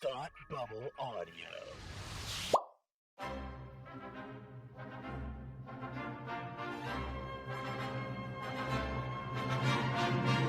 Thought Bubble Audio.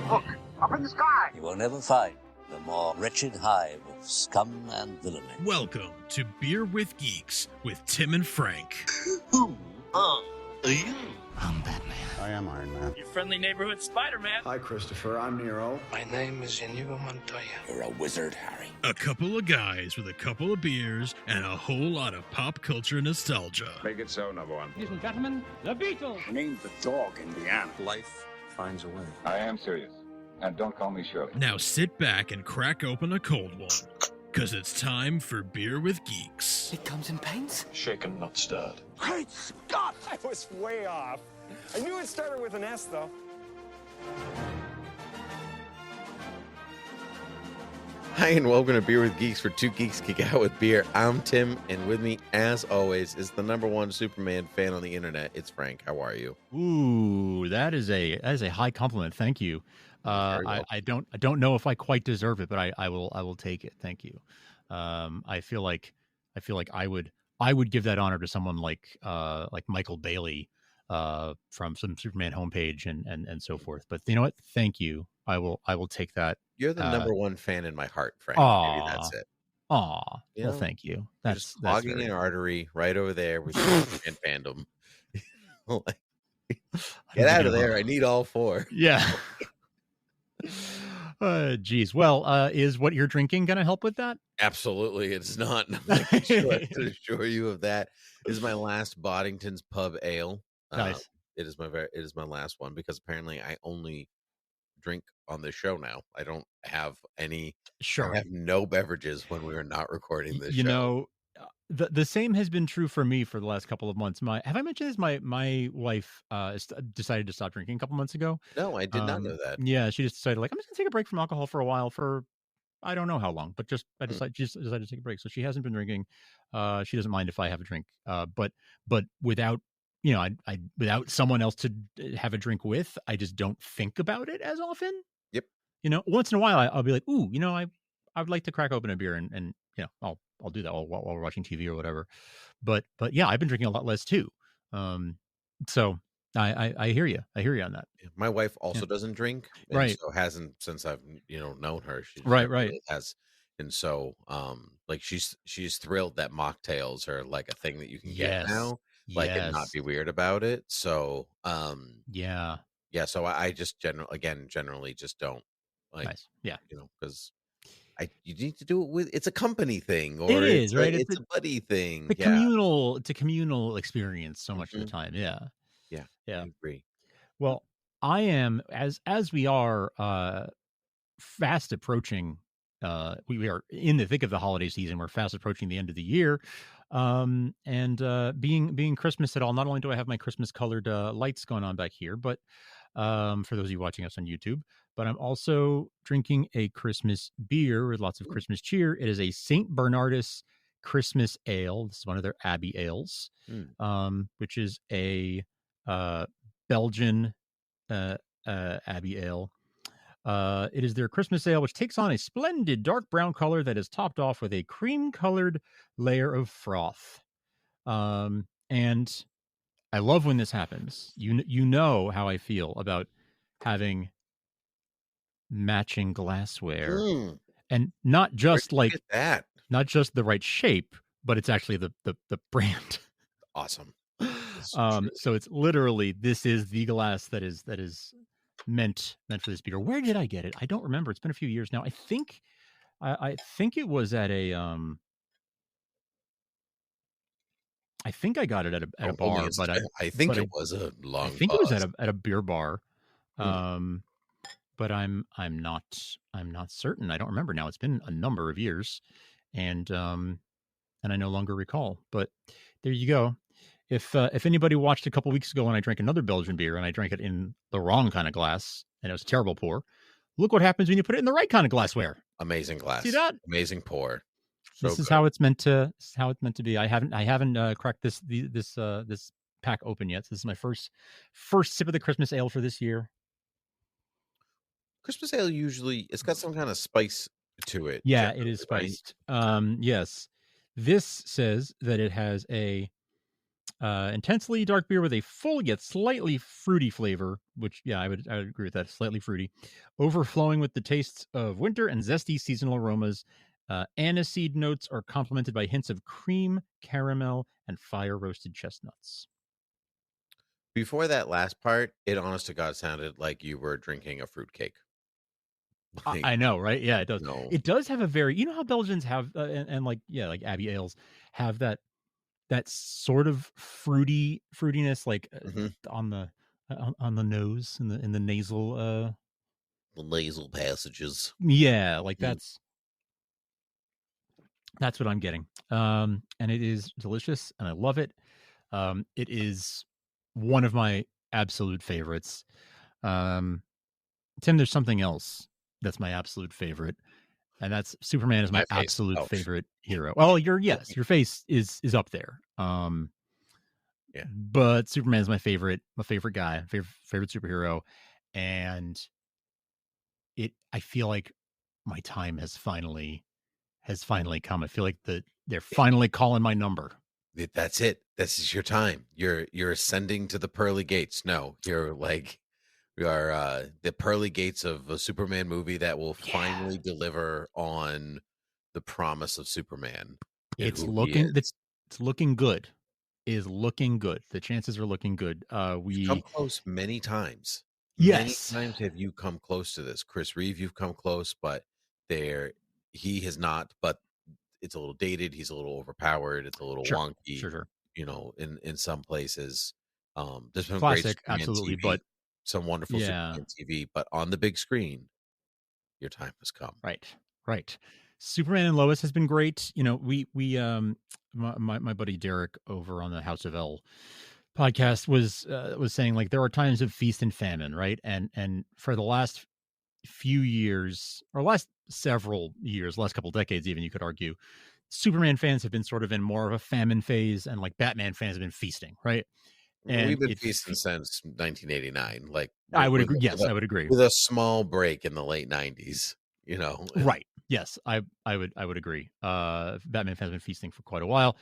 Look, up in the sky! You will never find the more wretched hive of scum and villainy. Welcome to Beer with Geeks with Tim and Frank. Who are you? I'm Batman. I am Iron Man. Your friendly neighborhood Spider-Man. Hi, Christopher. I'm Nero. My name is Inigo Montoya. You're a wizard, Harry. A couple of guys with a couple of beers and a whole lot of pop culture nostalgia. Make it so, number one. Ladies and gentlemen, the Beatles. Named the dog Indiana. Life finds a way. I am serious. And don't call me Shirley. Now sit back and crack open a cold one, because it's time for Beer with Geeks. It comes in paints? Shaken, not stirred. Great Scott! I was way off. I knew it started with an S, though. Hi, and welcome to Beer with Geeks, where two geeks geek out with beer. I'm Tim, and with me, as always, is the number one Superman fan on the internet. It's Frank. How are you? Ooh, that is a high compliment. Thank you. I don't know if I quite deserve it, but I will take it. Thank you. I feel like I would give that honor to someone like Michael Bailey from some Superman homepage and so forth. But you know what? Thank you. I will take that. You're the number one fan in my heart, Frank. Maybe that's it. Aw. Well, thank you. That's clogging an artery right over there with Superman fandom. Get out of there. I need all four. Yeah. Geez. Well, is what you're drinking going to help with that? Absolutely, it's not. I can assure you of that. This is my last Boddington's Pub Ale. Nice. It is my last one because apparently I only drink on this show now. I don't have any. Sure. I have no beverages when we are not recording this show. You know, the same has been true for me for the last couple of months. Have I mentioned this? My wife decided to stop drinking a couple months ago. No, I did not know that. Yeah, she just decided, like, I'm just gonna take a break from alcohol for a while, for I don't know how long, but just she just decided to take a break. So she hasn't been drinking. She doesn't mind if I have a drink. But without, you know, I without someone else to have a drink with, I just don't think about it as often. Yep. You know, once in a while I'll be like, ooh, you know, I would like to crack open a beer and you know, I'll do that while we're watching TV or whatever. But yeah, I've been drinking a lot less too. So I hear you. I hear you on that. My wife also doesn't drink, and right? So hasn't since I've known her. She right. Really has, and so like she's thrilled that mocktails are like a thing that you can get now, like and not be weird about it. So yeah. So I just generally just don't like. Nice. Yeah, because. You need to do it with it's a company thing, or it is right. It's a buddy thing. It's a communal experience so much of the time. Yeah. I agree. Well, I am as we are fast approaching. We are in the thick of the holiday season. We're fast approaching the end of the year, and being Christmas at all. Not only do I have my Christmas colored lights going on back here, but for those of you watching us on YouTube, but I'm also drinking a Christmas beer with lots of Christmas cheer. It is a St. Bernardus Christmas Ale. This is one of their Abbey ales, which is a Belgian Abbey ale. It is their Christmas ale, which takes on a splendid dark brown color that is topped off with a cream-colored layer of froth. And I love when this happens. You know how I feel about having matching glassware, and not just like that, not just the right shape, but it's actually the brand. Awesome. So it's literally, this is the glass that is meant for this beer. Where did I get it? I don't remember. It's been a few years now. I think it was at a I think I got it at a bar, but I think it was a long. I think it was at a beer bar, but I'm not certain. I don't remember now. It's been a number of years, and I no longer recall. But there you go. If anybody watched a couple weeks ago when I drank another Belgian beer and I drank it in the wrong kind of glass and it was a terrible pour, look what happens when you put it in the right kind of glassware. Amazing glass. See that? Amazing pour. This is how it's meant to be. I haven't cracked this pack open yet. So this is my first sip of the Christmas ale for this year. Christmas ale usually it's got some kind of spice to it. Yeah, it is right? spiced. Yes. This says that it has a intensely dark beer with a full yet slightly fruity flavor, which I would agree with that. Slightly fruity, overflowing with the tastes of winter and zesty seasonal aromas. Aniseed notes are complemented by hints of cream, caramel, and fire roasted chestnuts. Before that last part, it honest to God sounded like you were drinking a fruitcake. I know, right? Yeah, it does. No. It does have a very, you know how Belgians have, and like Abbey ales have that sort of fruitiness, like on the nose and in the nasal, the nasal passages. Yeah, like that's what I'm getting. And it is delicious, and I love it. It is one of my absolute favorites. Tim, there's something else that's my absolute favorite, and that's Superman is my absolute favorite hero. Well, your face is up there. Yeah, but Superman is my favorite guy, favorite superhero, and I feel like my time has finally come. I feel like they're finally calling my number. That's it. This is your time. You're ascending to the pearly gates. No, you're like, we are the pearly gates of a Superman movie that will finally deliver on the promise of Superman. It's looking good. It is looking good. The chances are looking good. We've come close many times. Yes. Many times have you come close to this. Chris Reeve, you've come close, but he has not. But it's a little dated. He's a little overpowered. It's a little wonky. Sure. You know, in some places. There's been classic, great absolutely, TV, but some wonderful Superman TV, but on the big screen, your time has come. Right. Superman and Lois has been great. You know, we my buddy Derek over on the House of L podcast was saying, like, there are times of feast and famine, right? And for the last few years, or last several years, last couple decades even, you could argue, Superman fans have been sort of in more of a famine phase, and like Batman fans have been feasting, right? And we've been feasting since 1989. Like, I would agree. Yes, I would agree. With a small break in the late 90s, you know. Right. Yes, I would agree. Batman fans have been feasting for quite a while.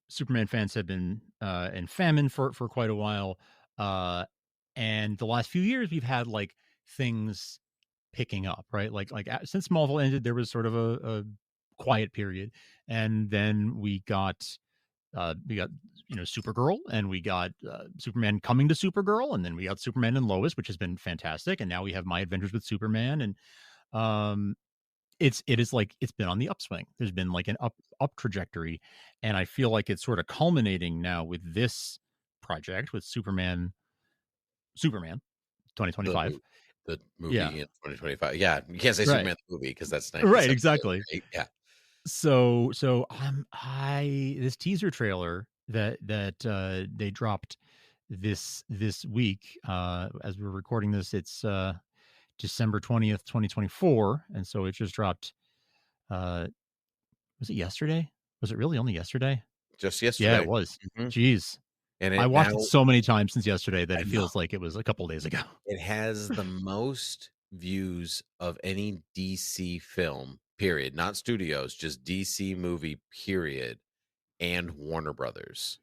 Superman fans have been in famine for quite a while. And the last few years we've had like things picking up, right? Like since Smallville ended, there was sort of a quiet period, and then we got Supergirl, and we got Superman coming to Supergirl, and then we got Superman and Lois, which has been fantastic, and now we have My Adventures with Superman, and it's been on the upswing. There's been like an up trajectory, and I feel like it's sort of culminating now with this project with Superman 2025. The movie in 2025. Yeah, you can't say Superman the movie because that's 90. Right, exactly. Right? Yeah. So this teaser trailer that they dropped this week, as we're recording this, it's December 20th, 2024, and so it just dropped. Was it yesterday? Was it really only yesterday? Just yesterday. Yeah, it was. Mm-hmm. Jeez. And I watched it so many times since yesterday that it feels like it was a couple days ago. It has the most views of any DC film, period. Not studios, just DC movie, period. And Warner Brothers.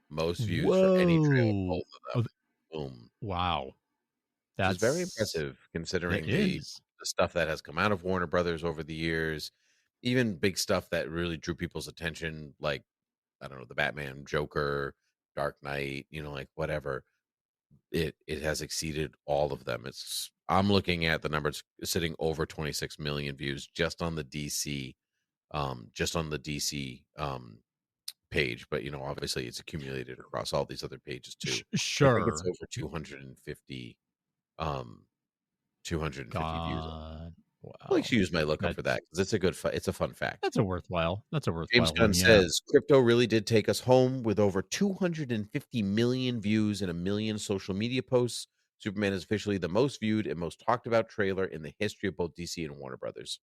Most views for any trailer, both of them. Boom. Wow. That's very impressive considering the stuff that has come out of Warner Brothers over the years. Even big stuff that really drew people's attention, like, I don't know, the Batman, Joker, Dark Knight, like whatever. It has exceeded all of them. I'm looking at the numbers sitting over 26 million views just on the DC page, but obviously it's accumulated across all these other pages too. Sure. I think it's over 250 views. Wow. I like to use my lookup for that because it's a fun fact. That's a worthwhile. James Gunn says crypto really did take us home with over 250 million views and 1 million social media posts. Superman is officially the most viewed and most talked about trailer in the history of both DC and Warner Brothers.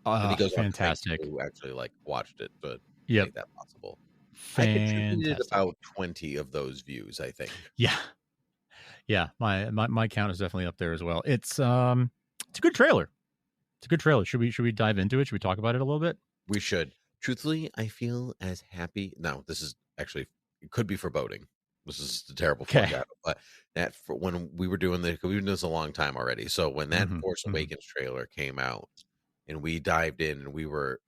And he goes fantastic. Who actually watched it to make that possible. Fantastic. I contributed about 20 of those views, I think. Yeah. My count is definitely up there as well. It's a good trailer. It's a good trailer. Should we dive into it? Should we talk about it a little bit? We should. Truthfully, I feel as happy. No, this is actually, it could be foreboding. This is a terrible foreshadow, but when we were doing we've been doing this a long time already. So when that Force Awakens trailer came out, and we dived in, and we were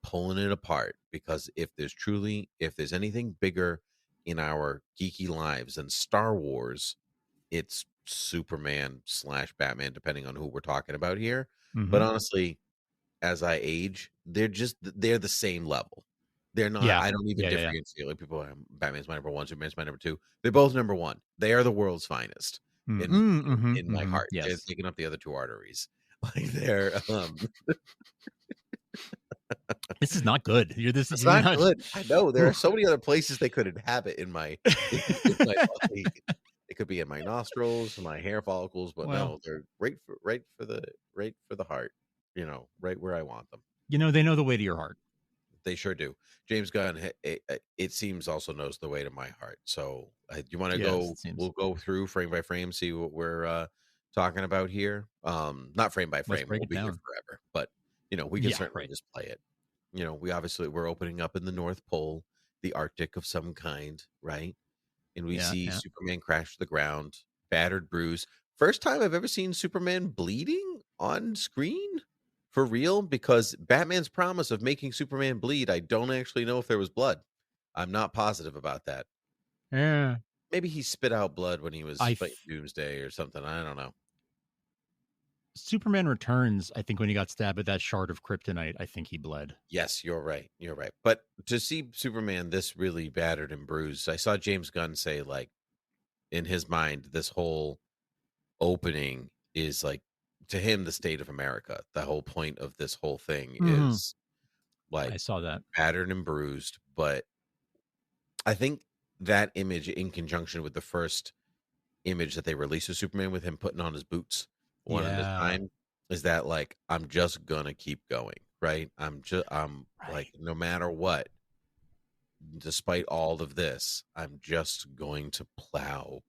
pulling it apart, because if there's anything bigger in our geeky lives than Star Wars, it's Superman / Batman, depending on who we're talking about here. But honestly, as I age, they're the same level. They're not. I don't even differentiate. Like people, Batman's my number one, Superman's my number two. They're both number one. They are the world's finest in my heart. Yes. They're taking up the other two arteries. Like they're. This is not good. It's not good. I know there are so many other places they could inhabit in my. It could be in my nostrils, my hair follicles, but no, they're right for the heart. Right where I want them. They know the way to your heart. They sure do. James Gunn, it seems, also knows the way to my heart. So, do you want to go? We'll go through frame by frame, see what we're talking about here. Not frame by frame. We'll be here forever, but we can certainly just play it. We're opening up in the North Pole, the Arctic of some kind, right? And we see Superman crash to the ground, battered, bruised. First time I've ever seen Superman bleeding on screen. For real, because Batman's promise of making Superman bleed, I don't actually know if there was blood. I'm not positive about that. Yeah. Maybe he spit out blood when he was fighting Doomsday or something. I don't know. Superman Returns, I think when he got stabbed at that shard of kryptonite, I think he bled. Yes, you're right. You're right. But to see Superman this really battered and bruised, I saw James Gunn say, like, in his mind, this whole opening is like, to him, the state of America. The whole point of this whole thing is like, I saw that, battered and bruised. But I think that image, in conjunction with the first image that they released of Superman with him putting on his boots one at a time, is that like, I'm just gonna keep going, right? I'm like, no matter what, despite all of this, I'm just going to plow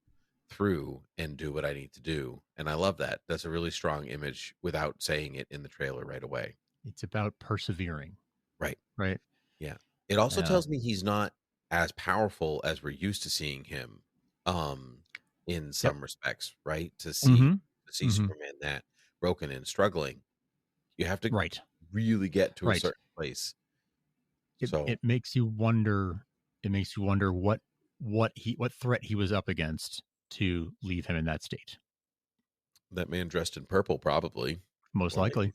through and do what I need to do. And I love that. That's a really strong image without saying it in the trailer right away. It's about persevering. Right. Yeah. It also tells me he's not as powerful as we're used to seeing him in some respects, right? To see Superman that broken and struggling, you have to really get to a certain place. It makes you wonder what threat he was up against to leave him in that state. That man dressed in purple, probably. Most likely.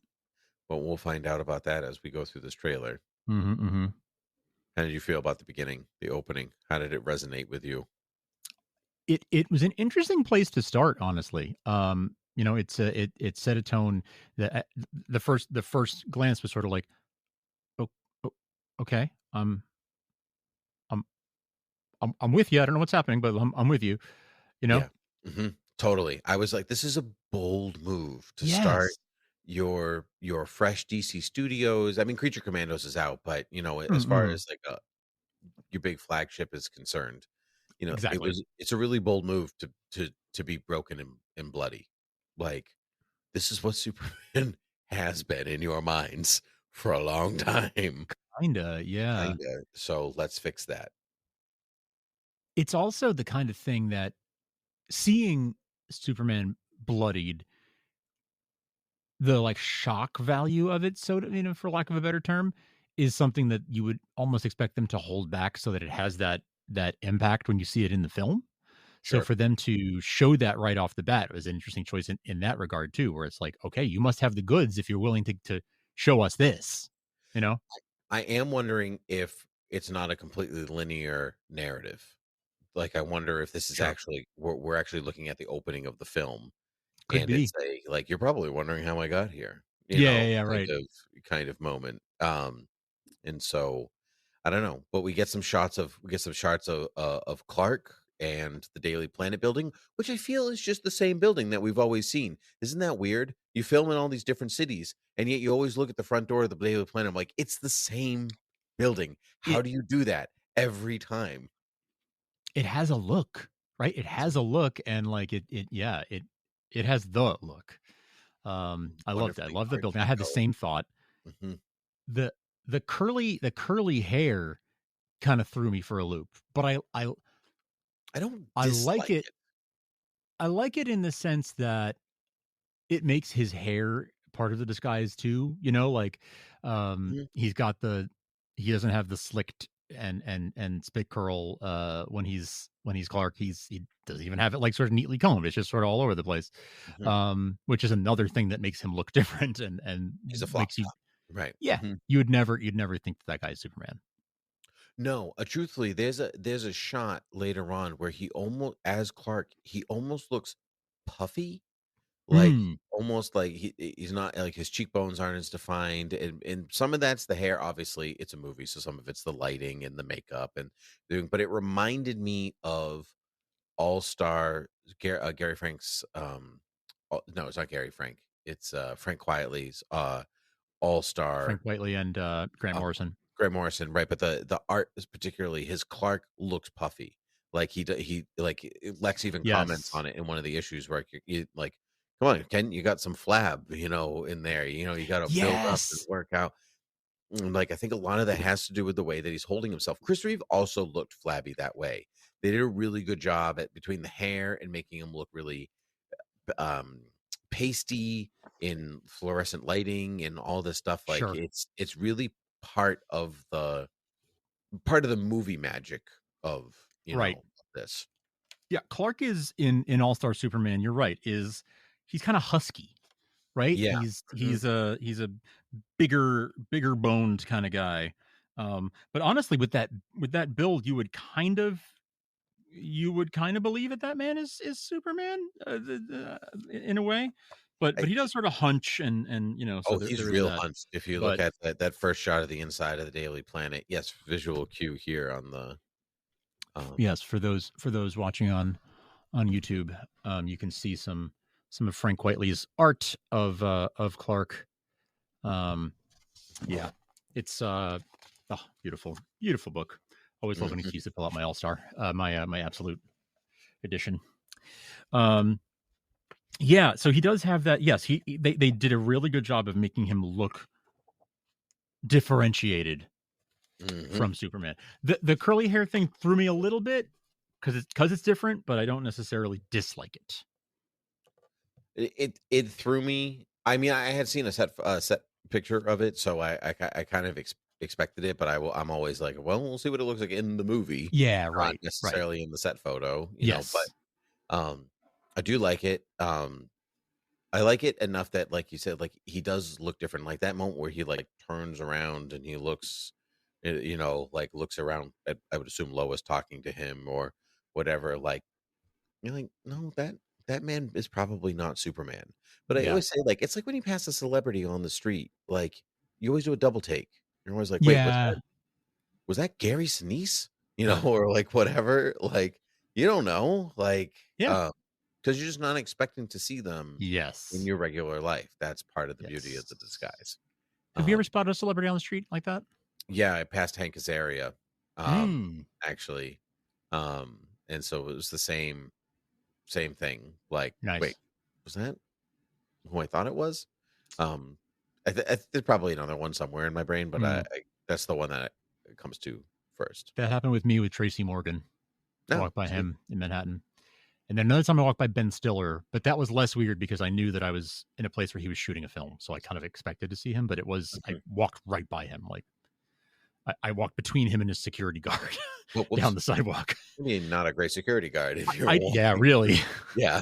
But we'll find out about that as we go through this trailer. How did you feel about the beginning, the opening? How did it resonate with you? It was an interesting place to start, honestly. It set a tone that the first glance was sort of like, oh, okay, I'm with you. I don't know what's happening, but I'm with you. Yeah. Totally. I was like, this is a bold move to start your fresh DC Studios. I mean, Creature Commandos is out, but as far as like your big flagship is concerned, it's a really bold move to be broken and bloody. Like, this is what Superman has been in your minds for a long time. Kinda. So let's fix that. It's also the kind of thing that seeing Superman bloodied, the like shock value of it, so for lack of a better term, is something that you would almost expect them to hold back so that it has that impact when you see it in the film. So for them to show that right off the bat was an interesting choice in that regard too, where it's like, okay, you must have the goods if you're willing to show us this. I am wondering if it's not a completely linear narrative. Like, I wonder if this is actually, we're actually looking at the opening of the film. Could be. It's like, you're probably wondering how I got here. Kind of moment. And so I don't know, but we get some shots of Clark and the Daily Planet building, which I feel is just the same building that we've always seen. Isn't that weird? You film in all these different cities, and yet you always look at the front door of the Daily Planet. I'm like, it's the same building. How do you do that every time? It has a look, right? It has a look, and like it has the look. I loved it. I love the building. I had the same thought. Mm-hmm. The curly hair kind of threw me for a loop, but I don't like it. I like it in the sense that it makes his hair part of the disguise too. You know, like he doesn't have the slicked and spit curl when he's Clark. He doesn't even have it like sort of neatly combed. It's just sort of all over the place. Which is another thing that makes him look different and he's a flop makes you right. Yeah. You'd never think that guy's Superman. No, truthfully, there's a shot later on where he almost, as Clark, he almost looks puffy, like almost like he's not, like his cheekbones aren't as defined, and some of that's the hair. Obviously, it's a movie, so some of it's the lighting and the makeup and doing. But it reminded me of All-Star Gary Frank's. No, it's not Gary Frank. It's Frank Quietly's All-Star. Frank Whiteley and Grant Morrison. Grant Morrison, right? But the art is particularly his Clark looks puffy. Like he like Lex even comments on it in one of the issues where you like, come on, Ken, you got some flab, in there. You got to build up and work out. And like I think a lot of that has to do with the way that he's holding himself. Chris Reeve also looked flabby that way. They did a really good job at between the hair and making him look really pasty in fluorescent lighting and all this stuff. Like it's really part of the movie magic of this. Yeah, Clark is in All-Star Superman. You're right. He's kind of husky, right? Yeah, he's a bigger boned kind of guy. But honestly, with that build, you would kind of believe that man is Superman in a way. But he does sort of hunch and So he's real hunched. If you look at that first shot of the inside of the Daily Planet, yes, visual cue here on the. Yes, for those watching on YouTube, you can see some of Frank Whiteley's art of Clark. Yeah, it's beautiful book. Always love when he keeps to fill out my All-Star, my Absolute edition. Yeah, so he does have that. Yes, they did a really good job of making him look differentiated from Superman. The curly hair thing threw me a little bit because it's different, but I don't necessarily dislike it. It threw me. I mean, I had seen a set picture of it, so I kind of expected it, but I'm always like, well, we'll see what it looks like in the movie. Yeah, right. Not necessarily in the set photo, yes. But I do like it. I like it enough that, like you said, like he does look different. Like that moment where he like turns around and he looks, like looks around at, I would assume Lois talking to him or whatever. Like you're like, no, that man is probably not Superman. But I always say, like, it's like when you pass a celebrity on the street, like you always do a double take. You're always like, wait, was that Gary Sinise? Or like whatever. Like you don't know, like because you're just not expecting to see them in your regular life. That's part of the beauty of the disguise. Have you ever spotted a celebrity on the street like that? Yeah, I passed Hank Azaria, actually. And so it was the same thing. Like, wait, was that who I thought it was? There's probably another one somewhere in my brain, but I that's the one that it comes to first. That happened with me with Tracy Morgan. I walked by him in Manhattan. And then another time I walked by Ben Stiller, but that was less weird because I knew that I was in a place where he was shooting a film. So I kind of expected to see him, but it was, I walked right by him. Like I walked between him and his security guard down the sidewalk. I mean, not a great security guard. If you're yeah, really. Yeah.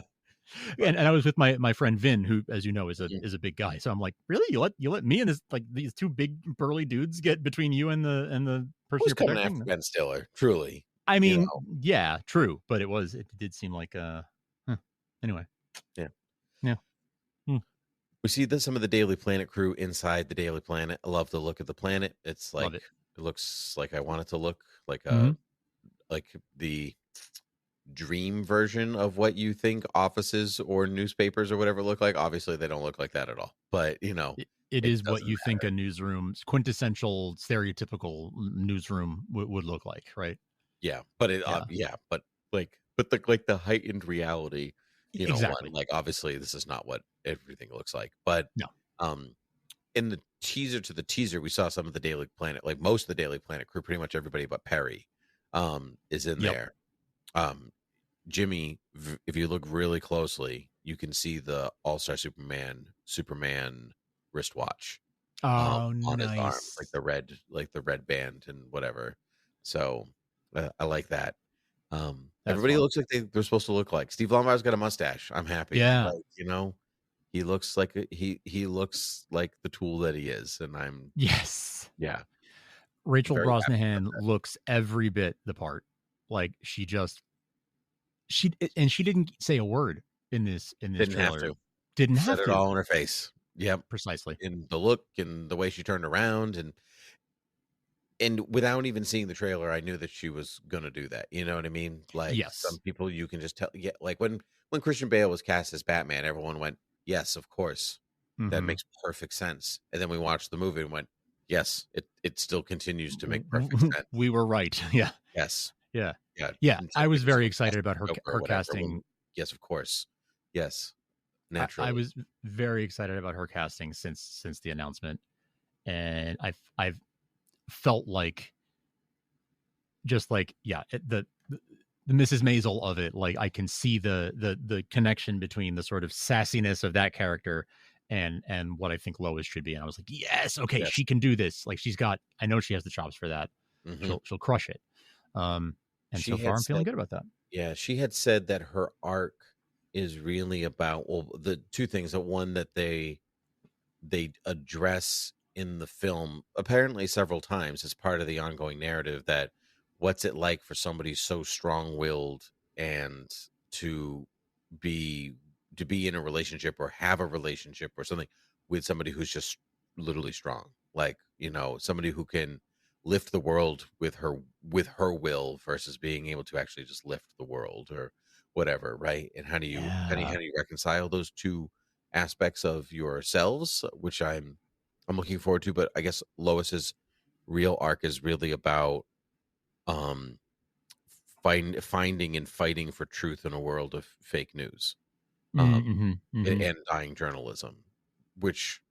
And I was with my friend Vin, who, as you know, is a big guy. So I'm like, really? You let me and these two big burly dudes get between you and the person you're coming protecting? after Ben Stiller, truly. I mean, yeah, true, but it did seem like anyway. Yeah. We see some of the Daily Planet crew inside the Daily Planet. I love the look of the planet. It's like it looks like I want it to look like like the dream version of what you think offices or newspapers or whatever look like. Obviously, they don't look like that at all. But it is what you think a newsroom, quintessential, stereotypical newsroom would look like, right? Yeah, but but the heightened reality Exactly. Like obviously this is not what everything looks like, but No. In the teaser to the teaser, we saw some of the Daily Planet, like most of the Daily Planet crew, pretty much everybody but Perry, is in there. Jimmy, if you look really closely, you can see the All-Star Superman wristwatch Oh, on his arm, nice. like the red band and whatever. So I like that. That's Everybody fun. looks like they're supposed to look like. Steve Lombard's got a mustache. I'm happy. Yeah. Like, he looks like he looks like the tool that he is, and I'm Yes. yeah. Rachel Very happy about Brosnahan that. looks every bit the part. Like she didn't say a word in this Didn't have trailer. to. Didn't Said have it to. all in her face. Yep. Precisely. In the look and the way she turned around and without even seeing the trailer, I knew that she was gonna do that. You know what I mean? Like Yes. some people you can just tell. Yeah, like when Christian Bale was cast as Batman, everyone went, "Yes, of course, that makes perfect sense." And then we watched the movie and went, "Yes, it still continues to make perfect sense." We were right. Yeah. Yes. Yeah. Yeah. Yeah. And I was people very still excited cast about her Joker or her whatever casting. when- yes, of course. Yes. Naturally. I was very excited about her casting since the announcement, and I've felt like just like the Mrs. Maisel of it. Like I can see the connection between the sort of sassiness of that character and what I think Lois should be. And I was like, yes, okay, Yes. she can do this. Like I know she has the chops for that. She'll crush it. And She so far had I'm feeling said- good about that. Yeah, she had said that her arc is really about the two things. That one that they address in the film apparently several times as part of the ongoing narrative, that what's it like for somebody so strong-willed and to be in a relationship or have a relationship or something with somebody who's just literally strong, like somebody who can lift the world with her will versus being able to actually just lift the world or whatever, right? And how do you reconcile those two aspects of yourselves, which I'm looking forward to. But I guess Lois's real arc is really about finding and fighting for truth in a world of fake news and dying journalism, which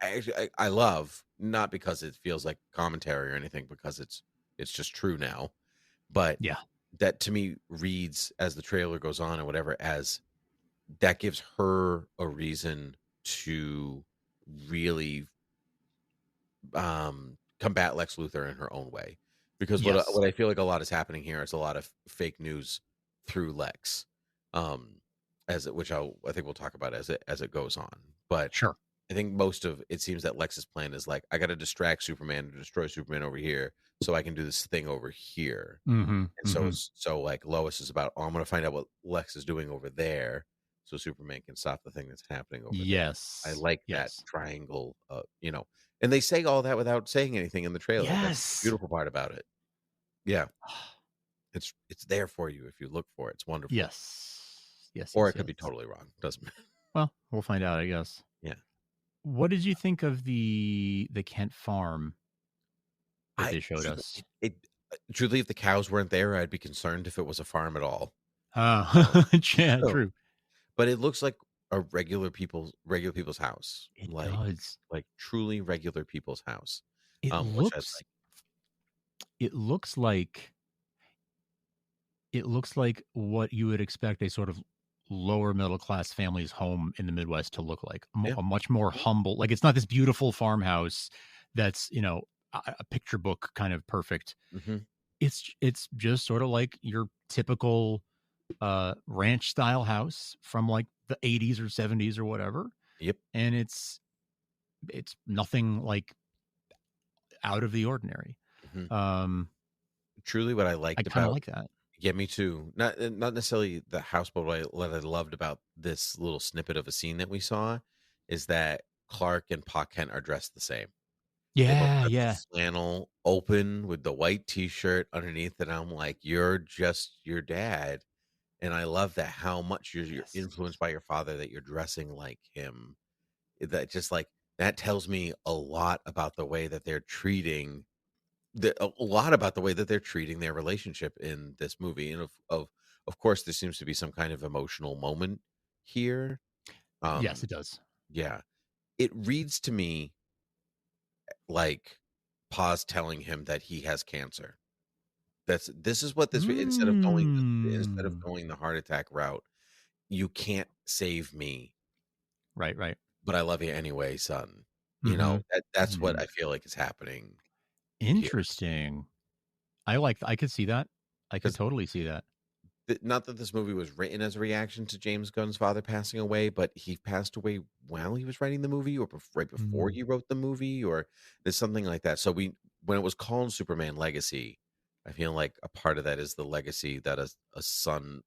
I love, not because it feels like commentary or anything, because it's just true now. But that to me reads, as the trailer goes on and whatever, as that gives her a reason to really combat Lex Luthor in her own way. Because what I feel like a lot is happening here is a lot of fake news through Lex, which I think we'll talk about as it goes on. But sure, I think most of it seems that Lex's plan is like, I got to distract Superman to destroy Superman over here, so I can do this thing over here. And so like Lois is about, I'm going to find out what Lex is doing over there, so Superman can stop the thing that's happening over there. I like that triangle, and they say all that without saying anything in the trailer. That's the beautiful part about it. Yeah. It's there for you if you look for it. It's wonderful. Yes. Or it could be totally wrong. Doesn't matter. Well, we'll find out, I guess. Yeah. What did you think of the Kent farm that they showed us? Truly, if the cows weren't there, I'd be concerned if it was a farm at all. Yeah, true. But it looks like a regular people's house. It does. Like truly regular people's house. It looks like what you would expect a sort of lower middle class family's home in the Midwest to look like. A much more humble, like it's not this beautiful farmhouse that's a picture book kind of perfect. It's just sort of like your typical ranch style house from like the 80s or 70s or whatever. Yep. And it's nothing like out of the ordinary. Truly what I liked I kind of like that. Yeah, me too. Not necessarily the house, but what I loved about this little snippet of a scene that we saw is that Clark and Pa Kent are dressed the same. Yeah. Flannel open with the white T-shirt underneath, and I'm like, you're just your dad. And I love that, how much you're influenced by your father, that you're dressing like him. That just like, that tells me a lot about the way that they're treating their relationship in this movie, and of of course, there seems to be some kind of emotional moment here. Yes, it does. Yeah. It reads to me like Pa's telling him that he has cancer. This is what this instead of going the heart attack route, you can't save me. Right. But I love you anyway, son. You know, that's what I feel like is happening. Interesting. Here. I could see that. I could totally see that. Not that this movie was written as a reaction to James Gunn's father passing away, but he passed away while he was writing the movie, or right before he wrote the movie, or there's something like that. So when it was called Superman Legacy, I feel like a part of that is the legacy that a son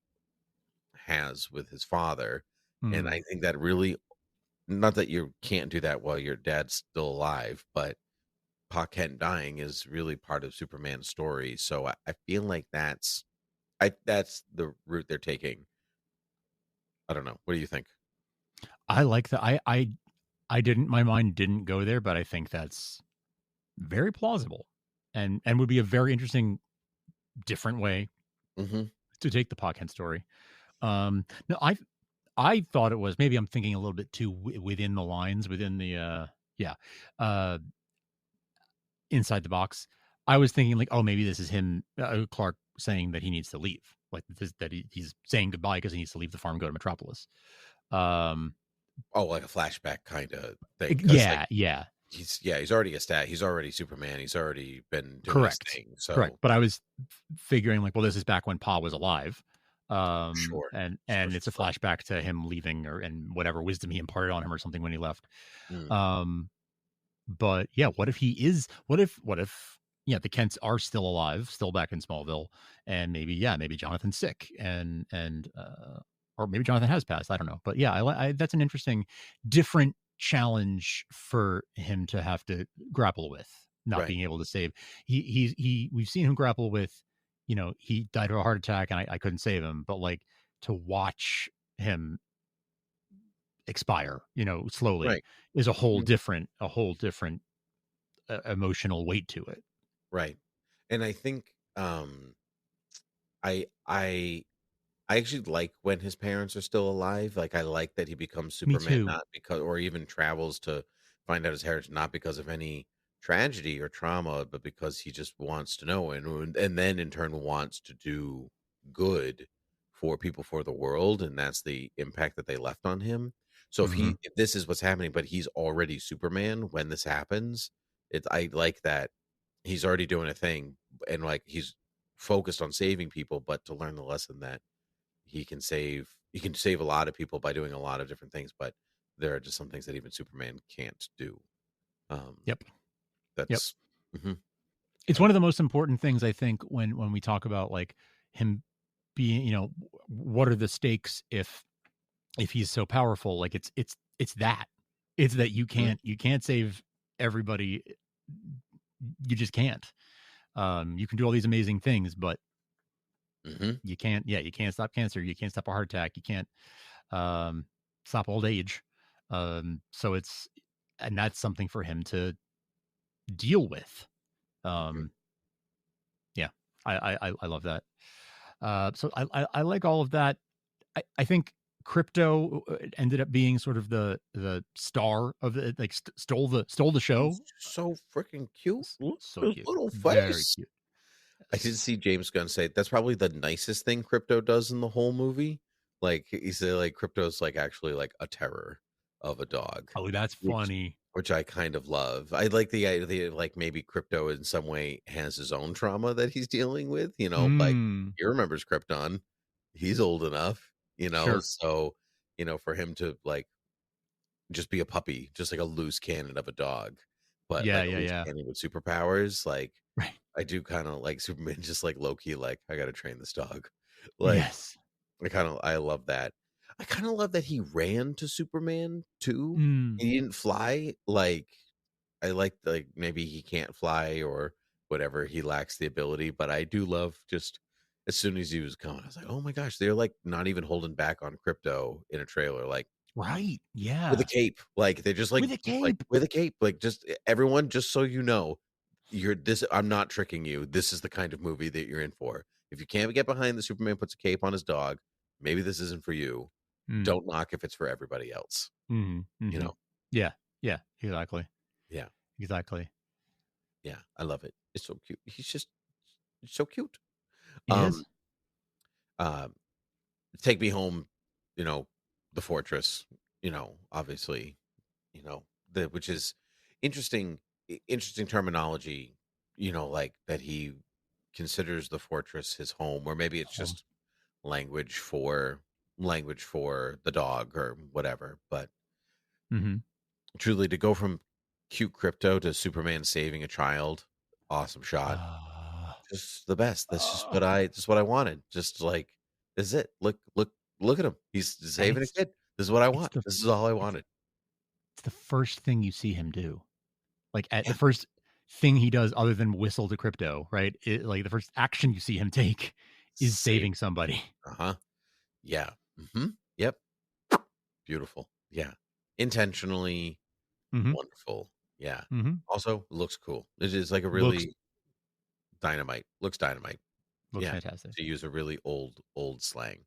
has with his father, and I think that really, not that you can't do that while your dad's still alive, but Pa Kent dying is really part of Superman's story. So I feel like that's the route they're taking. I don't know. What do you think? I like that. I didn't. My mind didn't go there, but I think that's very plausible, and would be a very interesting, different way to take the Pa Kent story. No, I thought it was, maybe I'm thinking a little bit too within the lines, within the inside the box. I was thinking like, oh, maybe this is him, Clark, saying that he needs to leave, like this, that he's saying goodbye because he needs to leave the farm, go to Metropolis. Like a flashback kind of thing. Yeah. He's already he's already Superman. He's already been doing correct. His thing, so. Correct. But I was figuring like, well, this is back when Pa was alive. Sure. And it's a flashback to him leaving, and whatever wisdom he imparted on him or something when he left. But yeah, what if the Kents are still alive, still back in Smallville, and maybe Jonathan's sick, and or maybe Jonathan has passed. I don't know, but yeah, that's an interesting, different challenge for him to have to grapple with, not being able to save. We've seen him grapple with, he died of a heart attack, and I couldn't save him, but like to watch him expire, slowly, is a whole different emotional weight to it. Right. And I think I actually like when his parents are still alive. Like, I like that he becomes Superman, not because, or even travels to find out his heritage, not because of any tragedy or trauma, but because he just wants to know, and then in turn wants to do good for people, for the world, and that's the impact that they left on him. So if this is what's happening, but he's already Superman when this happens, I like that he's already doing a thing, and like he's focused on saving people, but to learn the lesson that he can save a lot of people by doing a lot of different things, but there are just some things that even Superman can't do. That's it's one of the most important things, I think, when we talk about like him being, what are the stakes if he's so powerful? Like it's that you can't save everybody. You just can't. You can do all these amazing things, but you can't stop cancer. You can't stop a heart attack. You can't stop old age. So and that's something for him to deal with. Yeah, I love that. So I like all of that. I think Crypto ended up being sort of the star of the, like, stole the show. So freaking cute. So cute. Little face. Very cute. I did see James Gunn say that's probably the nicest thing Crypto does in the whole movie. Like, he said, like, Crypto's like actually like a terror of a dog. Oh, that's funny. Which I kind of love. I like the idea, like maybe Crypto in some way has his own trauma that he's dealing with. Like he remembers Krypton. He's old enough, Sure. So for him to like just be a puppy, just like a loose cannon of a dog, but cannon with superpowers. Like, right. I do kind of like Superman, just like low-key, like, I gotta train this dog. Like, yes. I love that. I kind of love that he ran to Superman too. He didn't fly. Like, I like maybe he can't fly or whatever, he lacks the ability, but I do love just as soon as he was coming, I was like, oh my gosh, they're like not even holding back on Crypto in a trailer, like, right, yeah, with a cape, like they're just like with a cape, like just everyone, just so you know, I'm not tricking you. This is the kind of movie that you're in for. if you can't get behind the Superman puts a cape on his dog, maybe this isn't for you. Don't knock if it's for everybody else. You know? Yeah. Yeah. Exactly. Yeah. Exactly. Yeah. I love it. It's so cute. He's so cute. He is. Take me home, the fortress, obviously, which is interesting terminology, like that he considers the fortress his home, or maybe it's just language for the dog or whatever. But truly, to go from cute crypto to Superman saving a child, awesome shot. Just the best. That's just what I wanted. Just like, this is it. Look at him. He's saving a kid. This is what I want. This is all I wanted. It's the first thing you see him do. Like the first thing he does other than whistle to crypto, right? Like the first action you see him take is saving somebody. Yeah. Yep. Beautiful. Yeah. Intentionally wonderful. Yeah. Also looks cool. It is like a really dynamite. Looks dynamite. Looks fantastic. To use a really old slang.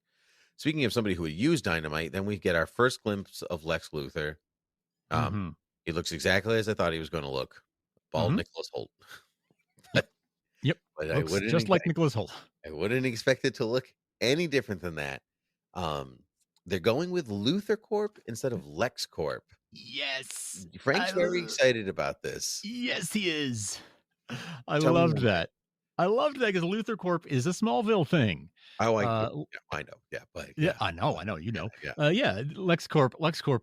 Speaking of somebody who would use dynamite, then we get our first glimpse of Lex Luthor. He looks exactly as I thought he was going to look. Bald Nicholas Holt. Yep. But looks just like Nicholas Holt. I wouldn't expect it to look any different than that. They're going with Luthor Corp instead of Lex Corp. Yes. Frank's very excited about this. Yes, he is. I loved that. I loved that because Luthor Corp is a Smallville thing. Oh, I know. Yeah, but I know. You know. Yeah. Lex Corp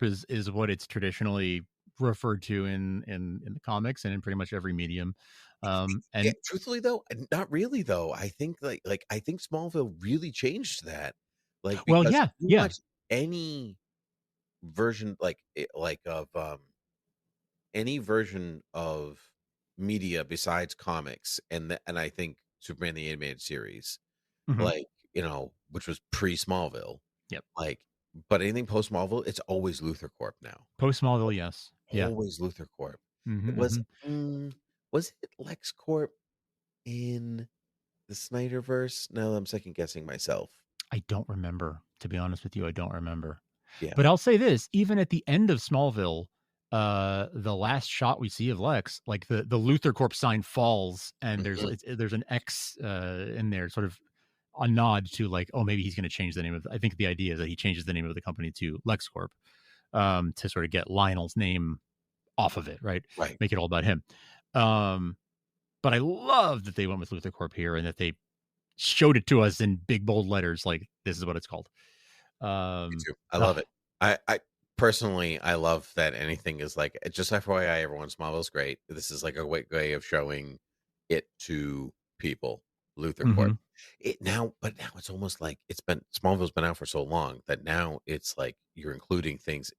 is what it's traditionally referred to in the comics and in pretty much every medium. And truthfully though, not really though. I think I think Smallville really changed that. Like, because you watch any version of any version of media besides comics, and I think Superman the Animated Series, which was pre-Smallville. Yep. But anything post-Smallville, it's always Luthor Corp now. Post-Smallville, yes. Always Luthor Corp. Was it Lex Corp in the Snyderverse? Now I'm second guessing myself. I don't remember, to be honest with you. I don't remember. Yeah. But I'll say this, even at the end of Smallville, the last shot we see of Lex, like the Luthor Corp sign falls and there's an X in there, sort of a nod to like, oh, maybe he's going to change the name of, I think the idea is that he changes the name of the company to Lex Corp to sort of get Lionel's name off of it, right? Make it all about him. But I love that they went with Luthor Corp here and that they showed it to us in big bold letters, like this is what it's called. Me too. I love it. I personally, I love that anything is like, just FYI, everyone, Smallville's great. This is like a way of showing it to people. Luthor Corp. But now it's almost like Smallville's been out for so long that now it's like you're including things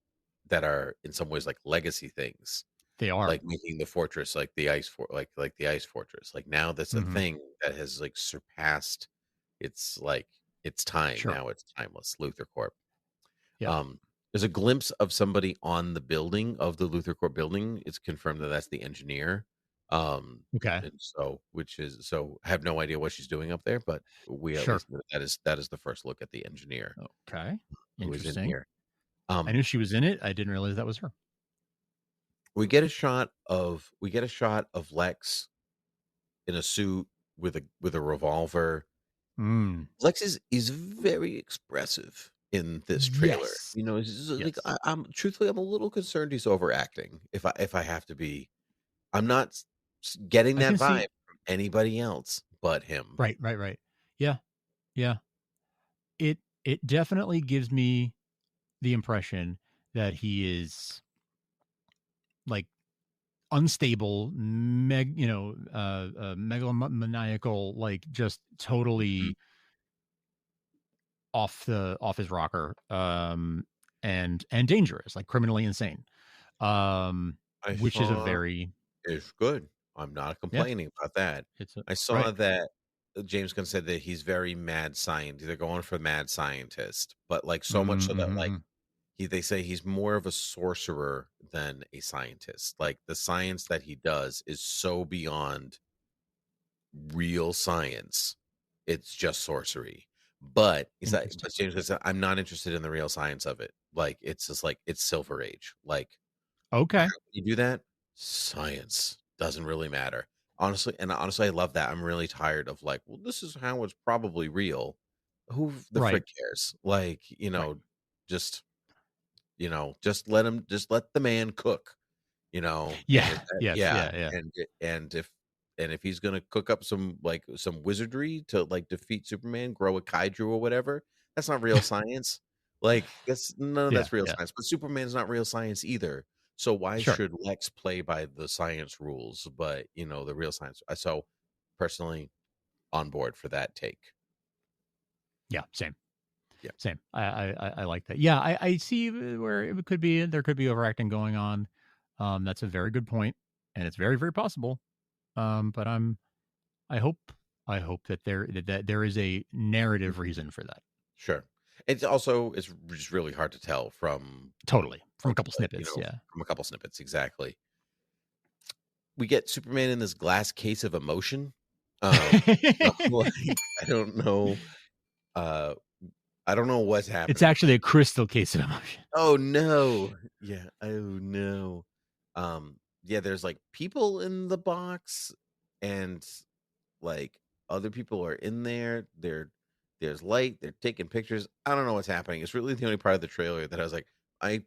that are in some ways like legacy things. They are like making the fortress like the ice the ice fortress. Like now that's a thing that has like surpassed its time. Now it's timeless. Luthor Corp. Yeah. There's a glimpse of somebody on the building of the Luthor Corp building. It's confirmed that that's the engineer. Okay. And so I have no idea what she's doing up there, but we at least know that is the first look at the engineer. Okay. Interesting. Who is in here. I knew she was in it. I didn't realize that was her. We get a shot of Lex in a suit with a revolver. Lex is very expressive in this trailer. Yes. I'm truthfully, I'm a little concerned he's overacting. If I have to be, I'm not getting that vibe from anybody else but him. Right. Yeah. It definitely gives me the impression that he is like unstable, megalomaniacal, like just totally off his rocker, and dangerous, like criminally insane. Which is a very it's good. I'm not complaining about that. I saw that James Gunn said that he's very mad scientist. They're going for mad scientist, but like so much so that like they say he's more of a sorcerer than a scientist. Like the science that he does is so beyond real science. it's just sorcery. But he's like, but James says, I'm not interested in the real science of it. Like, it's just like, it's Silver Age. Like, okay, how you do that? Science doesn't really matter. Honestly, I love that. I'm really tired of like, well, this is how it's probably real. Who the frick cares? Like, just just let the man cook. Yeah. And if he's gonna cook up some wizardry to like defeat Superman, grow a kaiju or whatever, that's not real science. Like that's none of that's real science. But Superman's not real science either. So why should Lex play by the science rules? But the real science. So personally, on board for that take. Yeah, same. Yeah, same. I like that. Yeah, I see where it could be. There could be overacting going on. That's a very good point, and it's very, very possible. But I hope that there is a narrative reason for that. Sure. It's just really hard to tell from a couple snippets. From a couple snippets, exactly. We get Superman in this glass case of emotion. I don't know. I don't know what's happening. It's actually a crystal case of emotion. Oh no! Yeah. Oh no. Yeah. There's like people in the box, and like other people are in there. There's light. They're taking pictures. I don't know what's happening. It's really the only part of the trailer that I was like, I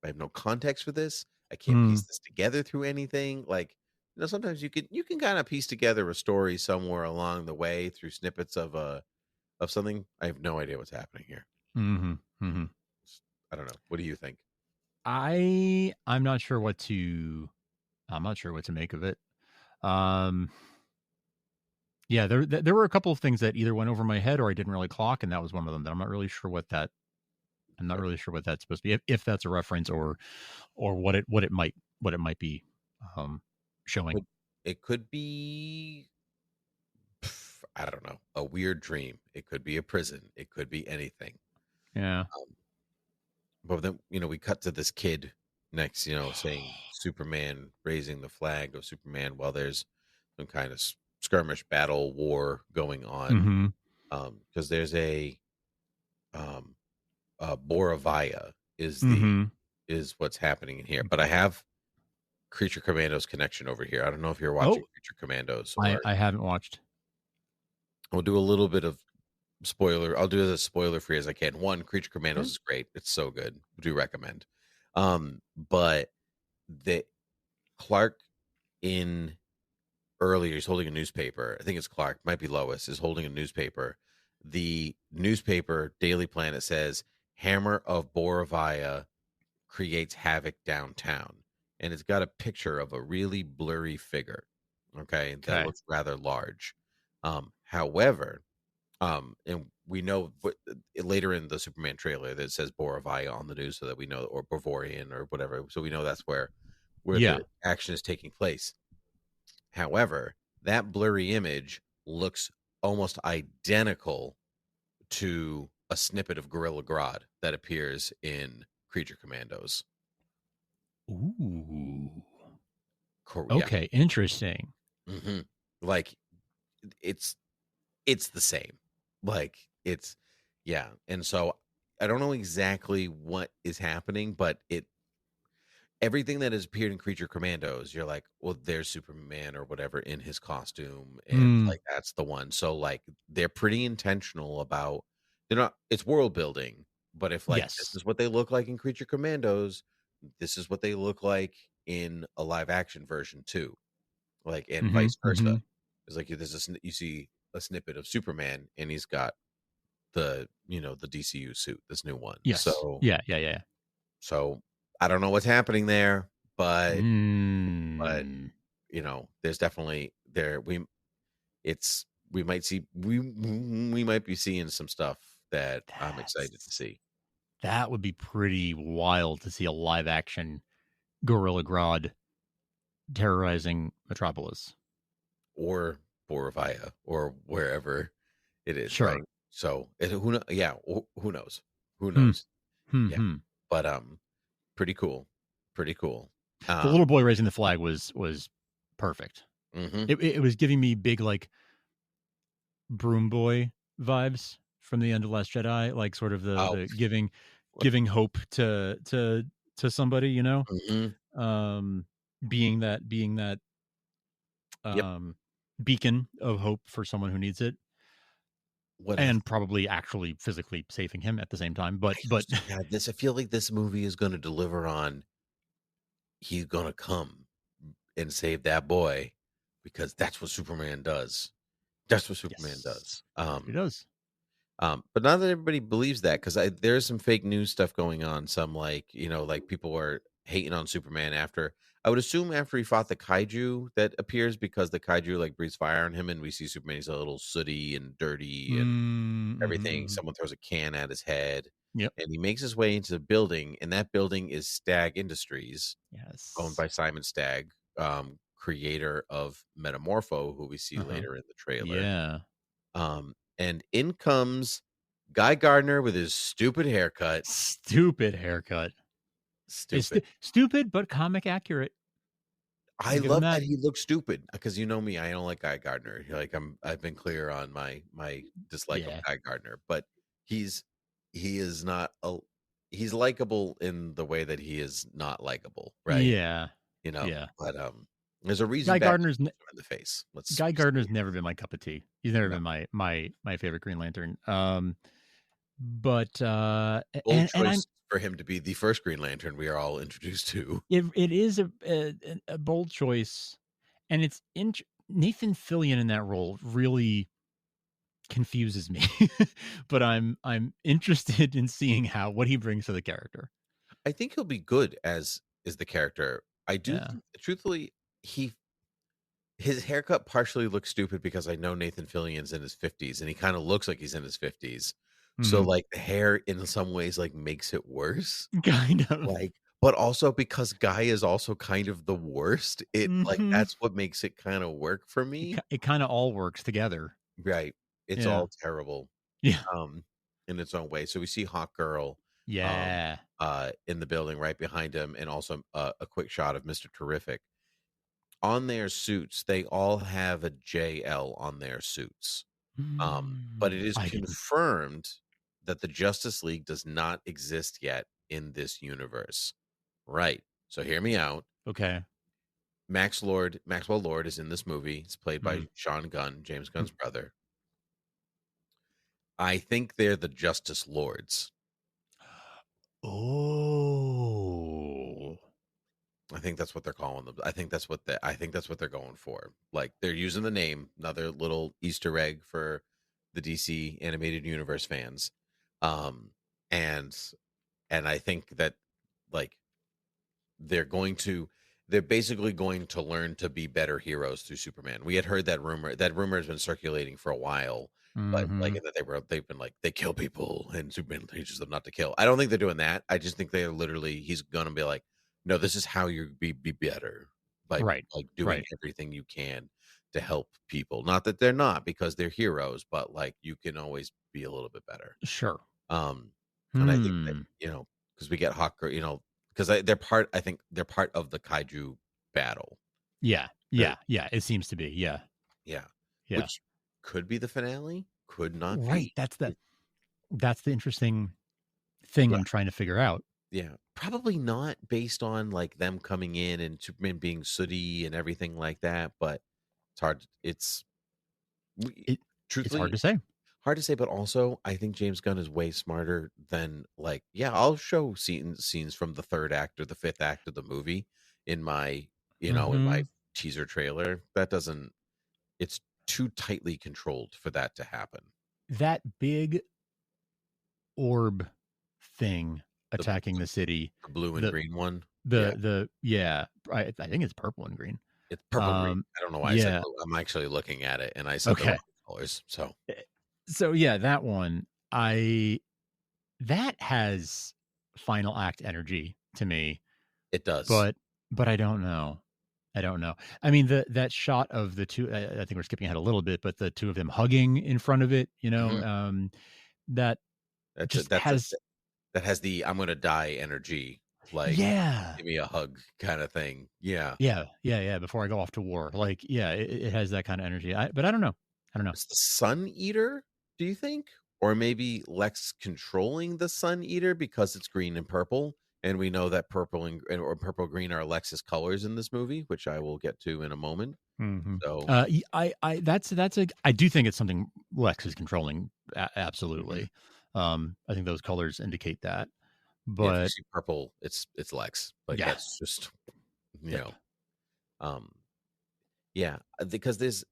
have no context for this. I can't piece this together through anything. Like, sometimes you can kind of piece together a story somewhere along the way through snippets of something. I have no idea what's happening here. I don't know. What do you think? I'm not sure what to make of it. Yeah, there were a couple of things that either went over my head or I didn't really clock, and that was one of them. That I'm not really sure what that's supposed to be. If that's a reference or what it might be showing. It could be, I don't know, a weird dream. It could be a prison. It could be anything. Yeah. But then we cut to this kid next, saying Superman, raising the flag of Superman while there's some kind of skirmish battle war going on. Because there's a Boravaya is what's happening in here. But I have Creature Commandos connection over here. I don't know if you're watching Creature Commandos. I haven't watched. We'll do a little bit of spoiler. I'll do it as spoiler free as I can. One, Creature Commandos is great. It's so good. Do recommend. But the Clark in earlier, he's holding a newspaper. I think it's Clark, might be Lois, is holding a newspaper. The newspaper Daily Planet says Hammer of Boravaya creates havoc downtown. And it's got a picture of a really blurry figure. Okay. That looks rather large. However, and we know later in the Superman trailer that it says Boravaya on the news, so that we know, or Bavorian or whatever, so we know that's where the action is taking place. However, that blurry image looks almost identical to a snippet of Gorilla Grodd that appears in Creature Commandos. Ooh. Okay, interesting. Like it's the same. Like it's and so I don't know exactly what is happening, but everything that has appeared in Creature Commandos, you're like, well, there's Superman or whatever in his costume, and like that's the one. So like they're pretty intentional about, they're not, it's world building, but if like this is what they look like in Creature Commandos, this is what they look like in a live action version too, like, and vice versa. It's like you see a snippet of Superman and he's got the the DCU suit, this new one. So yeah. So I don't know what's happening there, but there's definitely we might be seeing some stuff that I'm excited to see. That would be pretty wild to see a live action Gorilla Grodd terrorizing Metropolis or Boravaya or wherever it is. Sure. Right? So who knows? Yeah, who knows? Who knows? Yeah. But pretty cool. The little boy raising the flag was perfect. It was giving me big like Broom Boy vibes from the end of Last Jedi, like sort of the giving hope to somebody, you know, being that beacon of hope for someone who needs it. And probably actually physically saving him at the same time. But yeah, I feel like this movie is going to deliver on. He's going to come and save that boy because that's what Superman does. That's what Superman does. He does. But not that everybody believes that, because there's some fake news stuff going on. Some like people are hating on Superman after. I would assume after he fought the kaiju that appears, because the kaiju like breathes fire on him, and we see Superman. He's a little sooty and dirty and everything. Someone throws a can at his head. Yep. And he makes his way into the building, and that building is Stagg Industries, owned by Simon Stagg, creator of Metamorpho, who we see later in the trailer. Yeah. And in comes Guy Gardner with his stupid haircut. Stupid, but comic accurate. I love that he looks stupid, because you know me, I don't like Guy Gardner. Like I've been clear on my dislike of Guy Gardner, but he's likable in the way that he is not likable, right? Yeah. You know. Yeah. But there's a reason Guy Gardner's in the face. Guy Gardner's never been my cup of tea. He's never been my favorite Green Lantern. But bold choice for him to be the first Green Lantern we are all introduced to. It is a bold choice, and it's Nathan Fillion in that role really confuses me. But I'm interested in seeing what he brings to the character. I think he'll be good as the character. I do truthfully, his haircut partially looks stupid because I know Nathan Fillion's in his 50s, and he kind of looks like he's in his 50s. So like the hair in some ways like makes it worse. Kind of. Like, but also because Guy is also kind of the worst. It like that's what makes it kind of work for me. It kind of all works together. Right. It's all terrible. Yeah. In its own way. So we see Hawk Girl in the building right behind him, and also a quick shot of Mr. Terrific. On their suits, they all have a JL on their suits. But it is confirmed that the Justice League does not exist yet in this universe. Right. So hear me out. Okay. Maxwell Lord is in this movie. It's played by Sean Gunn, James Gunn's brother. I think they're the Justice Lords. Oh. I think that's what they're calling them. I think that's what they're going for. Like, they're using the name, another little Easter egg for the DC animated universe fans. And I think that like they're basically going to learn to be better heroes through Superman. We had heard that rumor. That rumor has been circulating for a while, but like that they've been like, they kill people and Superman teaches them not to kill. I don't think they're doing that. I just think they're literally, he's gonna be like, no, this is how you be better. Like doing everything you can to help people. Not that they're not, because they're heroes, but like you can always be a little bit better. Sure. And I think that, because we get Hawk, because they're part of the kaiju battle. Yeah. It seems to be. Yeah. Which could be the finale, could not be. Right. That's the interesting thing I'm trying to figure out. Yeah, probably not based on like them coming in and Superman being sooty and everything like that. But it's hard. Truthfully, it's hard to say. Hard to say, but also I think James Gunn is way smarter than like, I'll show scenes from the third act or the fifth act of the movie in my, in my teaser trailer. It's too tightly controlled for that to happen. That big orb thing attacking the city, the blue and green one. I think it's purple and green. It's purple and green. I don't know why I said blue. I'm actually looking at it and I said the wrong colors. So yeah, that one, that has final act energy to me. It does. But I don't know. I mean, that shot of the two, I think we're skipping ahead a little bit, but the two of them hugging in front of it, that has the I'm gonna die energy, like, give me a hug kind of thing. Yeah. Before I go off to war, like, it has that kind of energy. But I don't know. I don't know. It's the Sun Eater, do you think? Or maybe Lex controlling the Sun Eater because it's green and purple, and we know that purple or purple green are Lex's colors in this movie, which I will get to in a moment. Mm-hmm. So, I do think it's something Lex is controlling. Absolutely. I think those colors indicate that. But if you see purple, it's Lex. Like that's just because it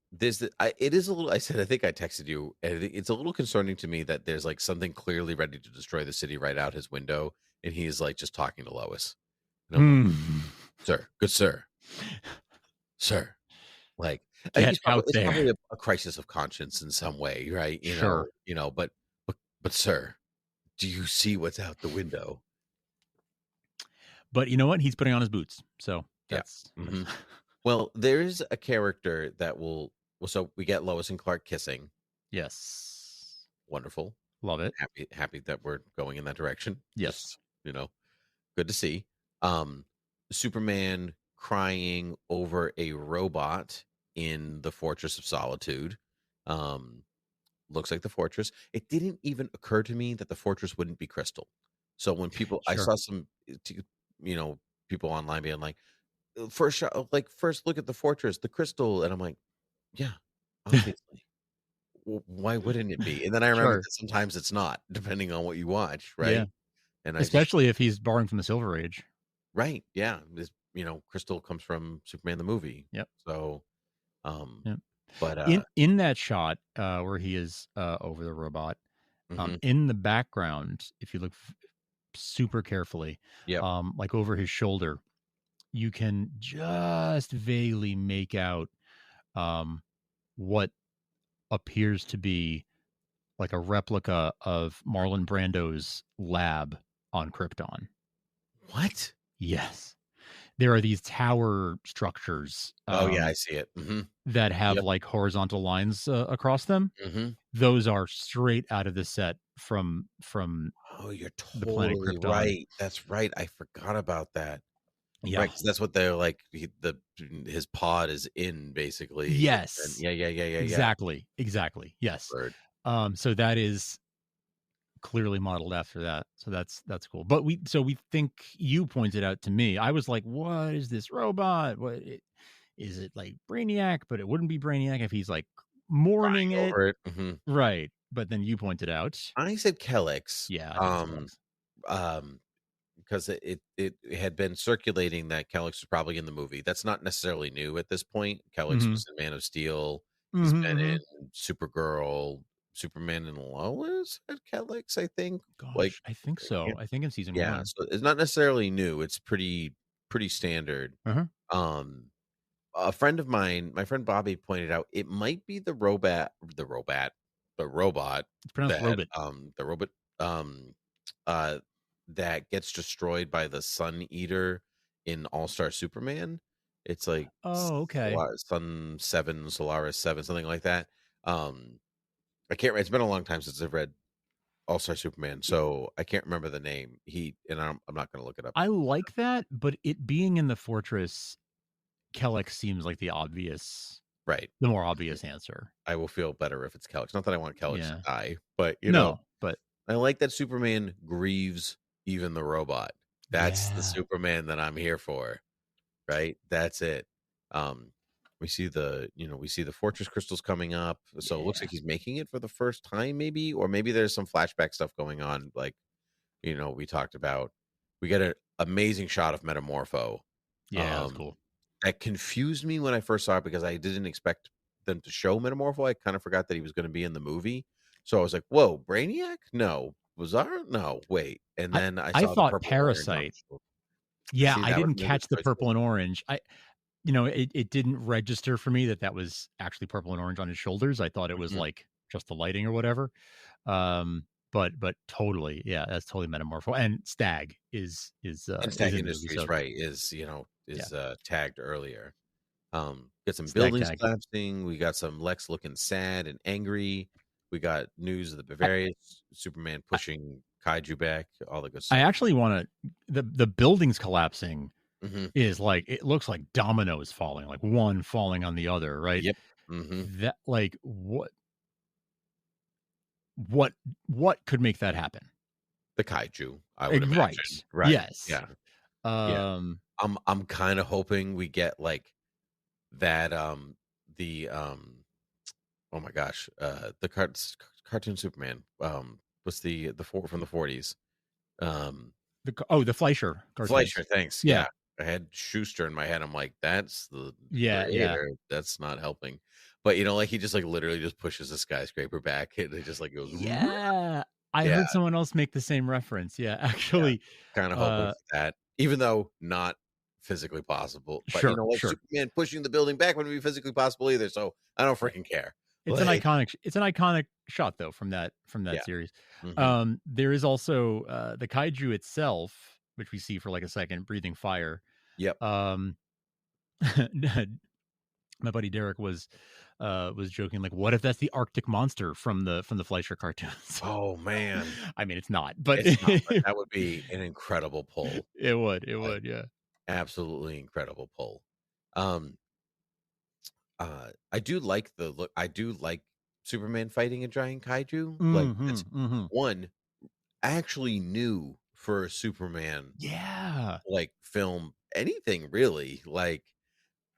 is a little. I think I texted you. It's a little concerning to me that there's like something clearly ready to destroy the city right out his window, and he's like just talking to Lois. And I'm like, sir, good sir, like it's probably a crisis of conscience in some way, right? You know, but sir, do you see what's out the window? But you know what? He's putting on his boots, so that's. Well, there's a character that so we get Lois and Clark kissing. Yes. Wonderful. Love it. Happy that we're going in that direction. Yes. Just, good to see. Superman crying over a robot in the Fortress of Solitude. Looks like the fortress. It didn't even occur to me that the fortress wouldn't be crystal. So when I saw some, people online being like, first look at the fortress, the crystal, and I'm like, yeah, obviously. Why wouldn't it be? And then I remember that sometimes it's not, depending on what you watch, right? Yeah. And especially if he's borrowing from the Silver Age, right? Yeah, crystal comes from Superman the movie. Yep. So, but in that shot where he is over the robot, in the background, if you look super carefully, like over his shoulder, you can just vaguely make out what appears to be like a replica of Marlon Brando's lab on Krypton. What? Yes. There are these tower structures. I see it. That have like horizontal lines across them. Those are straight out of the set from you're the planet totally Krypton. Right. That's right. I forgot about that. Yeah, right, 'cause that's what they're like. His pod is in, basically. Yes. Yeah. Exactly. Yes. Word. So that is clearly modeled after that. So that's cool. But we think you pointed out to me. I was like, what is this robot? Is it like Brainiac? But it wouldn't be Brainiac if he's like mourning it. Right. But then you pointed out. I said Kellex. Yeah. Because it had been circulating that Kellex was probably in the movie. That's not necessarily new at this point. Kellex was in Man of Steel. He's been in Supergirl, Superman and Lois at Kellex, I think. Gosh, I think so. I think in season 1. So it's not necessarily new. It's pretty standard. A friend of mine, my friend Bobby, pointed out it might be the robot. It's pronounced robot. The robot. That gets destroyed by the Sun Eater in All-Star Superman. It's like okay. Sun 7, Solaris 7, something like that. I can't. It's been a long time since I've read All-Star Superman, so I can't remember the name. I'm not going to look it up. I like that, but it being in the fortress, Kellex seems like the more obvious answer. I will feel better if it's Kellex. Not that I want Kellex to die, but but I like that Superman grieves even the robot. That's the Superman that I'm here for, right? That's it. We see the fortress crystals coming up, so it looks like he's making it for the first time, maybe, or maybe there's some flashback stuff going on. Like, we talked about. We get an amazing shot of Metamorpho. Yeah, that's cool. That confused me when I first saw it because I didn't expect them to show Metamorpho. I kind of forgot that he was going to be in the movie, so I was like, "Whoa, Brainiac? No, Bizarre? No, wait." And then I thought Parasite. Yeah, I didn't catch the purple and orange. It didn't register for me that was actually purple and orange on his shoulders. I thought it was like just the lighting or whatever. But totally, yeah, that's totally Metamorpho. And Stag is Stag Industries, right? Is tagged earlier. Get some buildings collapsing. We got some Lex looking sad and angry. We got news of the Bavaria, Superman pushing Kaiju back, all the good stuff. I actually want to the buildings collapsing is like, it looks like dominoes falling, like one falling on the other, right? Yep. That like what could make that happen? The kaiju, I would imagine. Right. Yes. Yeah. Yeah. I'm kind of hoping we get like that. Oh my gosh. The cartoon Superman. What's the from the 40s? The Fleischer cartoons. Fleischer. Thanks. Yeah. I had Schuster in my head. I'm like, that's the yeah. That's not helping. But like he just like literally just pushes the skyscraper back and it just like goes. Yeah. I heard someone else make the same reference. Yeah, actually, kind of hoping for that, even though not physically possible. But sure. Superman pushing the building back wouldn't be physically possible either. So I don't freaking care. It's an iconic shot though from that series. There is also the kaiju itself, which we see for like a second, breathing fire. Yep. My buddy Derek was joking, like, what if that's the Arctic monster from the Fleischer cartoons? Oh man. I mean, it's not, but that would be an incredible pull. It would, yeah. Absolutely incredible pull. I do like the look. I do like Superman fighting a giant kaiju. Like it's one actually new for a Superman. Yeah. Like film anything really, like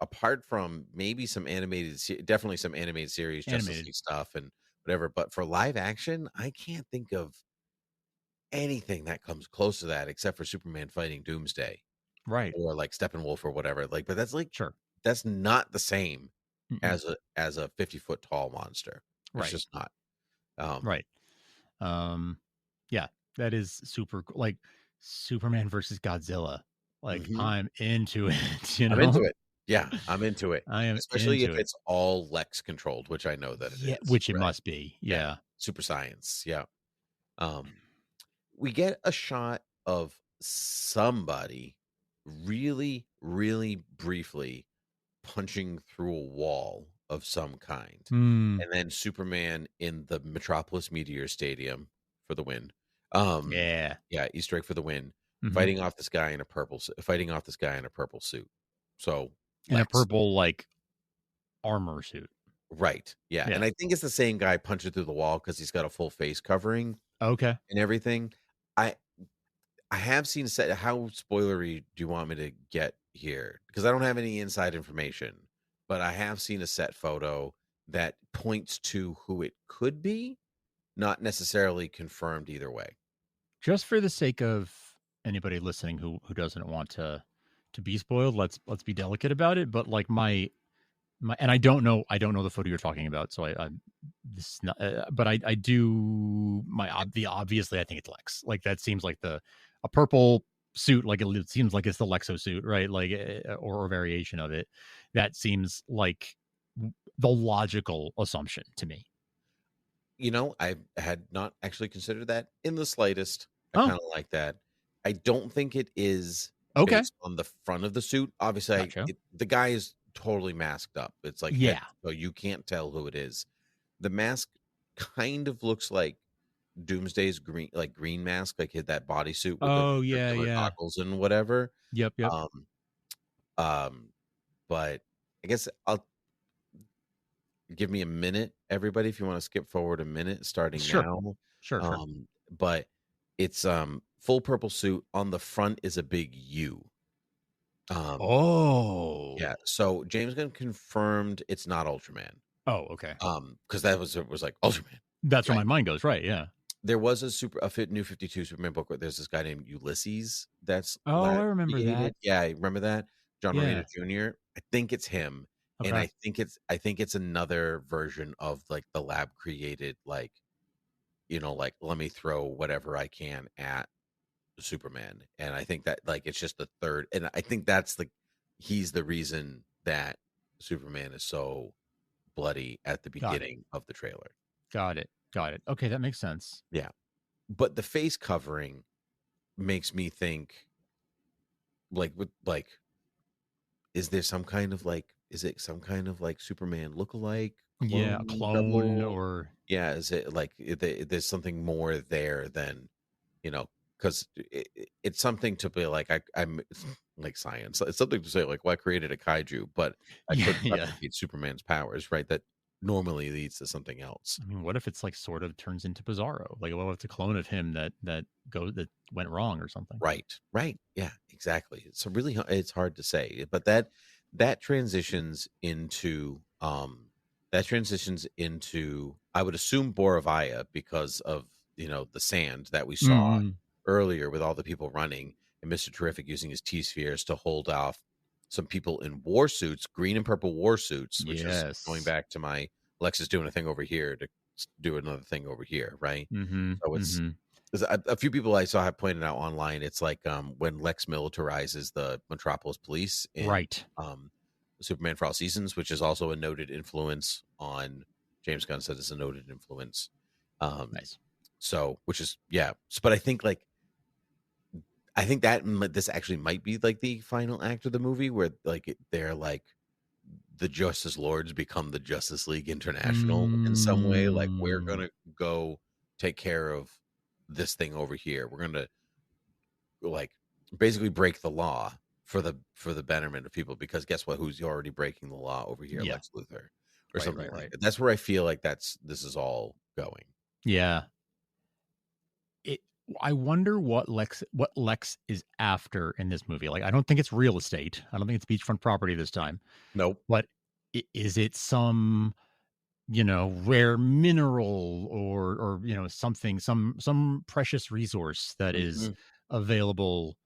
apart from maybe some definitely some animated series, Justice League stuff and whatever. But for live action, I can't think of anything that comes close to that except for Superman fighting Doomsday, right? Or like Steppenwolf or whatever. Like, but that's like that's not the same as a 50-foot tall monster. It's just not. Right. Yeah, that is super. Like Superman versus Godzilla. Like I'm into it. I'm into it. Yeah, I'm into it. I am, especially if it's all Lex controlled, which I know that it is. Which it must be. Yeah. Super science. Yeah. We get a shot of somebody really, really briefly punching through a wall of some kind, and then Superman in the Metropolis Meteor Stadium for the win. Yeah, Easter egg for the win. Fighting off this guy in a purple suit. So in a purple like armor suit, right? Yeah, and I think it's the same guy punching through the wall because he's got a full face covering. Okay, and everything. I have seen set. How spoilery do you want me to get here? Because I don't have any inside information, but I have seen a set photo that points to who it could be, not necessarily confirmed either way. Just for the sake of anybody listening who doesn't want to be spoiled, let's be delicate about it. But like my and I don't know the photo you're talking about, so I this is not, but I do obviously I think it's Lex. Like that seems like a purple suit, like it seems like it's the Lexo suit, right? Like or a variation of it. That seems like the logical assumption to me. I had not actually considered that in the slightest. I kind of like that. I don't think it is based on the front of the suit. Obviously, the guy is totally masked up. It's like so you can't tell who it is. The mask kind of looks like Doomsday's green mask, like hit that bodysuit with the goggles and whatever. Yep. But I guess I'll give me a minute, everybody, if you want to skip forward a minute starting now. Sure. But it's full purple suit. On the front is a big U. Yeah. So James Gunn confirmed it's not Ultraman. Oh, okay. Because that was like Ultraman. That's where my mind goes. Right. Yeah. There was a new 52 Superman book where there's this guy named Ulysses. That's I remember that. Yeah, I remember that. John Romita Jr. I think it's him, and I think it's another version of like the lab created like let me throw whatever I can at Superman, and I think that like it's just the third, and I think he's the reason that Superman is so bloody at the beginning of the trailer. Got it. Okay, that makes sense. Yeah. But the face covering makes me think is there some kind of is it some kind of Superman lookalike? A clone or is it like there's something more there than because it's something to be like I'm like science. It's something to say like, well, I created a kaiju, but I couldn't replicate Superman's powers, right? That normally leads to something else. I mean, what if it's like sort of turns into Bizarro? Like, what if it's a clone of him that went wrong or something? Right. Yeah, exactly. So really, it's hard to say, but that transitions into I would assume Boravia because of the sand that we saw earlier with all the people running and Mr. Terrific using his T-spheres to hold off some people in war suits, green and purple war suits, which is going back to my Lex is doing a thing over here to do another thing over here, right? So it's a few people I saw have pointed out online. It's like when Lex militarizes the Metropolis Police in Superman for All Seasons, which is also a noted influence on James Gunn said it's a noted influence. Nice. So, which is but I think that this actually might be like the final act of the movie where like they're like the Justice Lords become the Justice League International in some way. Like we're gonna go take care of this thing over here. We're gonna like basically break the law for the betterment of people, because guess what? Who's already breaking the law over here? Lex Luthor or something like that. That's where I feel like this is all going. Yeah. I wonder what Lex is after in this movie. Like, I don't think it's real estate. I don't think it's beachfront property this time. Nope. But is it some, rare mineral or something, some precious resource that is available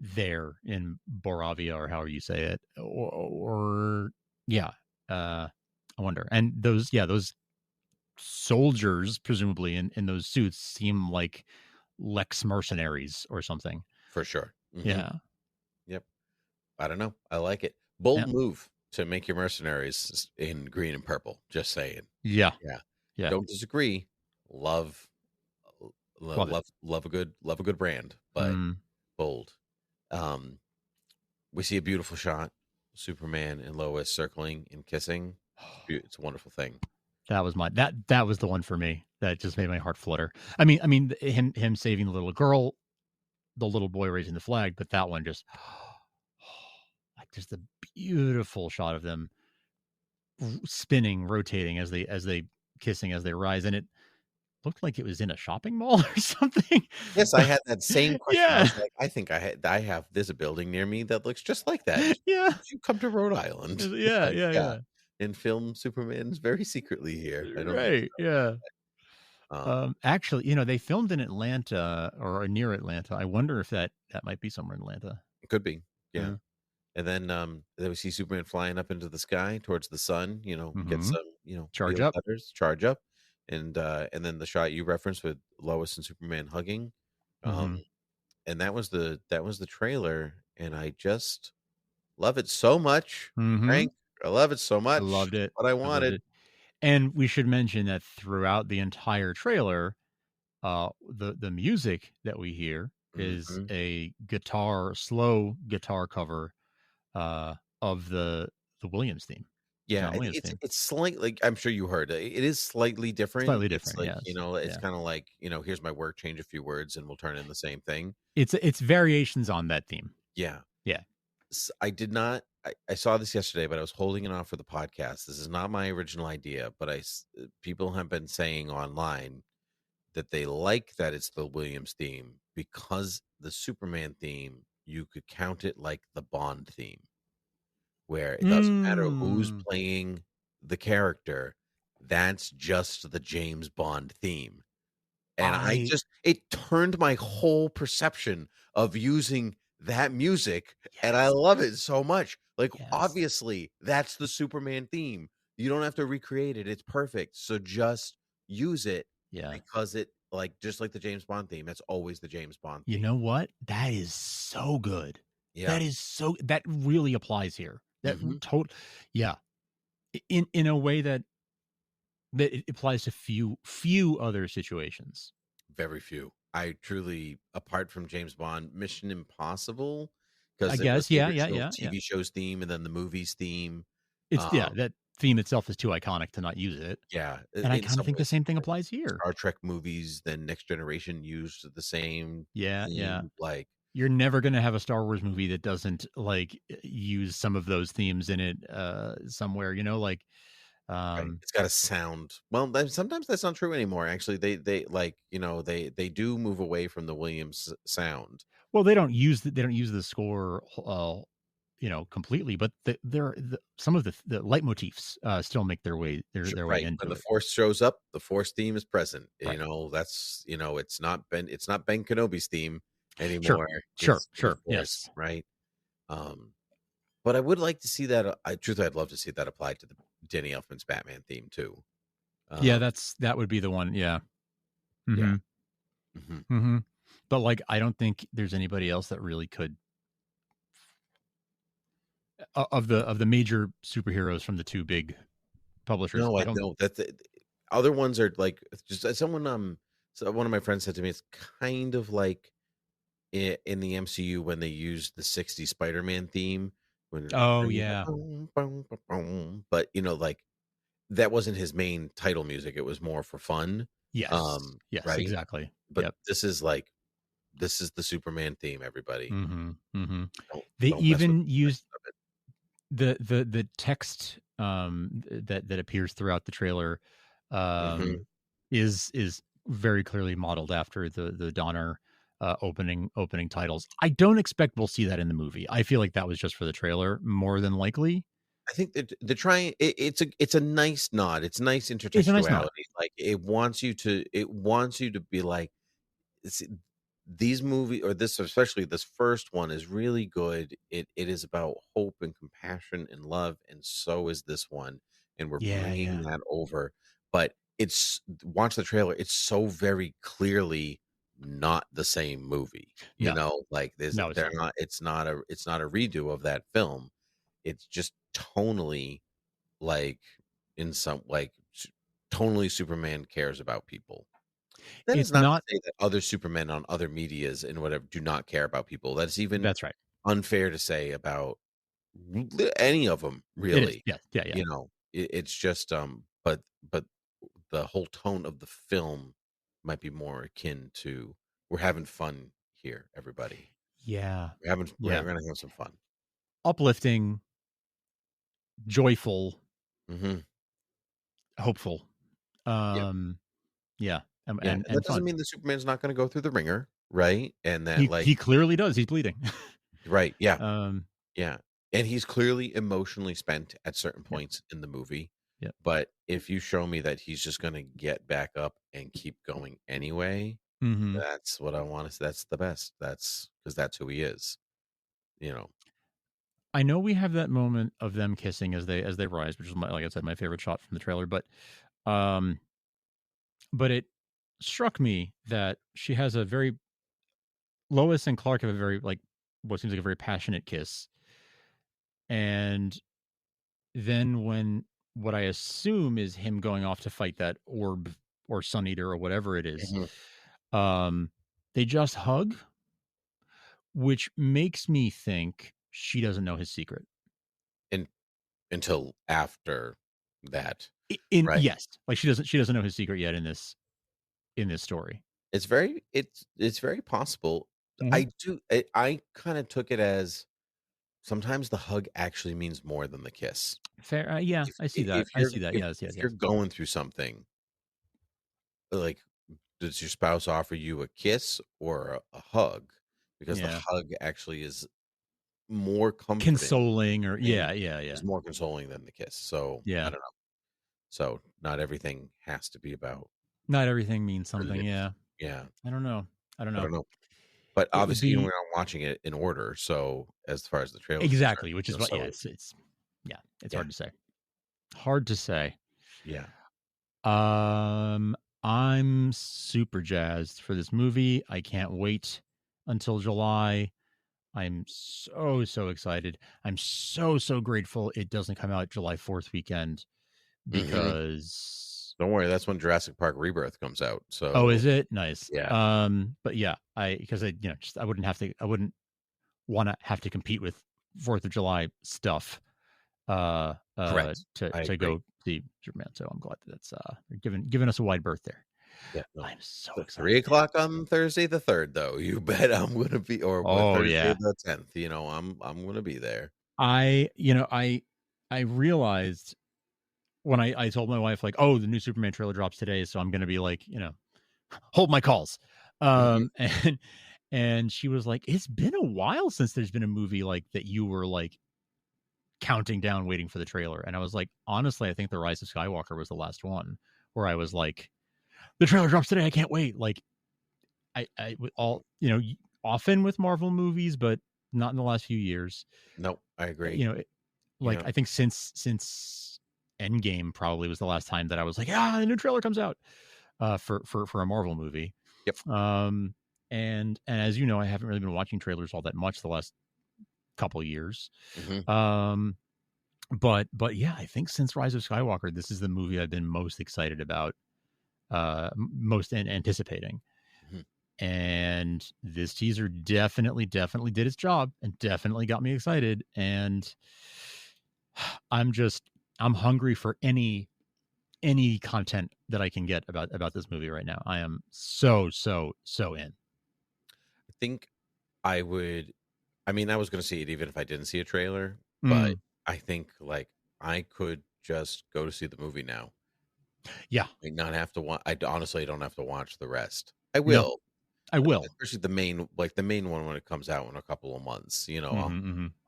there in Boravia, or however you say it, or I wonder. And those soldiers presumably in those suits seem like Lex mercenaries or something. For sure. Yeah. Yep. I don't know. I like it. Bold move to make your mercenaries in green and purple. Just saying. Yeah. Don't disagree. Love a good brand, but bold. We see a beautiful shot. Superman and Lois circling and kissing. It's a wonderful thing. That was that was the one for me that just made my heart flutter. I mean, him saving the little girl, the little boy raising the flag, but that one just like just a beautiful shot of them spinning, rotating as they kissing as they rise, and it looked like it was in a shopping mall or something. Yes, I had that same question. I was like, I think there's a building near me that looks just like that. Yeah, you come to Rhode Island. Yeah. And film Superman's very secretly here. I don't know. Actually, they filmed in Atlanta or near Atlanta. I wonder if that might be somewhere in Atlanta. It could be. Yeah. And then we see Superman flying up into the sky towards the sun, get some, charge up. And then the shot you referenced with Lois and Superman hugging. And that was the trailer, and I just love it so much. Frank, I love it so much. I loved it. What I wanted. And we should mention that throughout the entire trailer, the music that we hear is a slow guitar cover of the Williams theme. Yeah, it's slightly. I'm sure you heard it. It is slightly different. Slightly different. It's like, it's kind of like here's my work. Change a few words, and we'll turn in the same thing. It's variations on that theme. Yeah. So I did not. I saw this yesterday, but I was holding it off for the podcast. This is not my original idea, but people have been saying online that they like that it's the Williams theme because the Superman theme, you could count it like the Bond theme, where it doesn't matter who's playing the character. That's just the James Bond theme. And it turned my whole perception of using that music, and I love it so much. Like, obviously, that's the Superman theme. You don't have to recreate it. It's perfect. So just use it. Yeah. Because it, like, just like the James Bond theme, that's always the James Bond theme. You know what? That is so good. Yeah. That really applies here. That in a way that it applies to few other situations. Very few. I truly, apart from James Bond, Mission Impossible, because I guess, TV show's theme and then the movie's theme. It's theme itself is too iconic to not use it. Yeah, And I in kind of some think the ways, same thing applies here. Star Trek movies, then Next Generation used the same Yeah, yeah. theme, like You're never going to have a Star Wars movie that doesn't like use some of those themes in it somewhere, like right. It's got a sound. Well, sometimes that's not true anymore. Actually, they like they do move away from the Williams sound. well, they don't use the score completely, but some of the leitmotifs still make their way their way Right. into When the it. Force shows up, the Force theme is present. Right. That's it's not Ben Kenobi's theme Sure. anymore. Sure. It's the Sure. Force, Yes. right? But I would like to see that. I'd love to see that applied to the Danny Elfman's Batman theme too. Yeah, that would be the one. Yeah. Mm-hmm. Yeah. Mm-hmm. But like, I don't think there's anybody else that really could of the major superheroes from the two big publishers. No, I don't. That the other ones are like just someone. So one of my friends said to me, it's kind of like in the MCU when they used the '60s Spider-Man theme. Oh yeah. But like that wasn't his main title music. It was more for fun. Yes. Yes. Right? Exactly. But this is the Superman theme. Everybody. Mm-hmm. Mm-hmm. They even used the text that appears throughout the trailer is very clearly modeled after the Donner opening titles. I don't expect we'll see that in the movie. I feel like that was just for the trailer more than likely. I think that they're trying. It's a nice nod. It's nice intertextuality. It's a nice nod. Like it wants you to be like, these movies, or this, especially this first one, is really good. It is about hope and compassion and love, and so is this one. And we're bringing that over. But watch the trailer. It's so very clearly not the same movie. Like they're not. It's not a redo of that film. It's just tonally, like in some tonally, Superman cares about people. That is not to say that other Supermen on other medias and whatever do not care about people. That's right. Unfair to say about any of them, really. Yeah. It's just but the whole tone of the film might be more akin to we're having fun here, everybody. Yeah, we're gonna have some fun, uplifting, joyful, hopeful. Yeah. And that doesn't mean the Superman's not going to go through the ringer, right? And that he clearly does. He's bleeding, right? Yeah, yeah, and he's clearly emotionally spent at certain points in the movie. Yeah, but if you show me that he's just going to get back up and keep going anyway, that's what I want to. That's the best. That's because that's who he is. I know we have that moment of them kissing as they rise, which is like I said, my favorite shot from the trailer. But it struck me that she has a very Lois and Clark have a very what seems like a very passionate kiss, and then when what I assume is him going off to fight that orb or Sun Eater or whatever it is, they just hug, which makes me think she doesn't know his secret until after that. Right? Yes, like she doesn't know his secret yet in this story. It's very possible. I kind of took it as sometimes the hug actually means more than the kiss. Fair. I see that. Yes. If you're going through something, like, does your spouse offer you a kiss or a hug? Because the hug actually is more comforting, consoling, or it's more consoling than the kiss. So I don't know. So not everything has to be about. Not everything means something. Yeah. I don't know. But obviously, we're not watching it in order. So as far as the trailer, exactly, which is what. It's hard to say. Hard to say. Yeah. I'm super jazzed for this movie. I can't wait until July. I'm so excited. I'm so grateful it doesn't come out July 4th weekend, because don't worry, that's when Jurassic Park Rebirth comes out. So is it? Nice. Yeah. But yeah, I wouldn't want to have to compete with 4th of July stuff. Correct. to go see Superman. So I'm glad that's giving us a wide berth there. Yeah, no. I'm so excited. 3:00 on Thursday the 3rd, though. You bet I'm gonna be, or Thursday the 10th. You know, I'm gonna be there. I realized when I told my wife, like, oh, the new Superman trailer drops today, so I'm gonna be like, hold my calls. And she was like, it's been a while since there's been a movie like that you were like counting down, waiting for the trailer. And I was like, honestly, I think The Rise of Skywalker was the last one where I was like, the trailer drops today, I can't wait. Like I all, often with Marvel movies, but not in the last few years. Nope, I agree. I think since Endgame probably was the last time that I was like, the new trailer comes out for a Marvel movie. Yep. And as you know, I haven't really been watching trailers all that much the last couple of years. But yeah, I think since Rise of Skywalker, this is the movie I've been most excited about, most anticipating. And this teaser definitely did its job and definitely got me excited. And I'm hungry for any content that I can get about this movie right now. I am so in. I think I was going to see it even if I didn't see a trailer, but I think like I could just go to see the movie now. Yeah. Like not have to watch. I honestly don't have to watch the rest. I will. No, I will. Especially the main one when it comes out in a couple of months,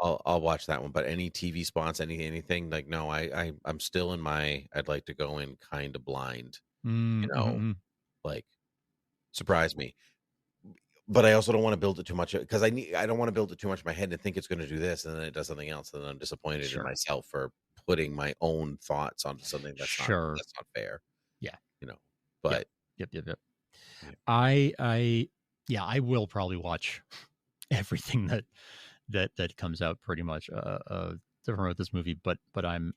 I'll watch that one. But any TV spots, anything like, no, I'm still in my, I'd like to go in kind of blind, like surprise me. But I also don't want to build it too much because I don't want to build it too much in my head and think it's going to do this and then it does something else and then I'm disappointed in myself for putting my own thoughts onto something that's not fair. Yeah. But yep. I will probably watch everything that comes out pretty much to promote this movie, but I'm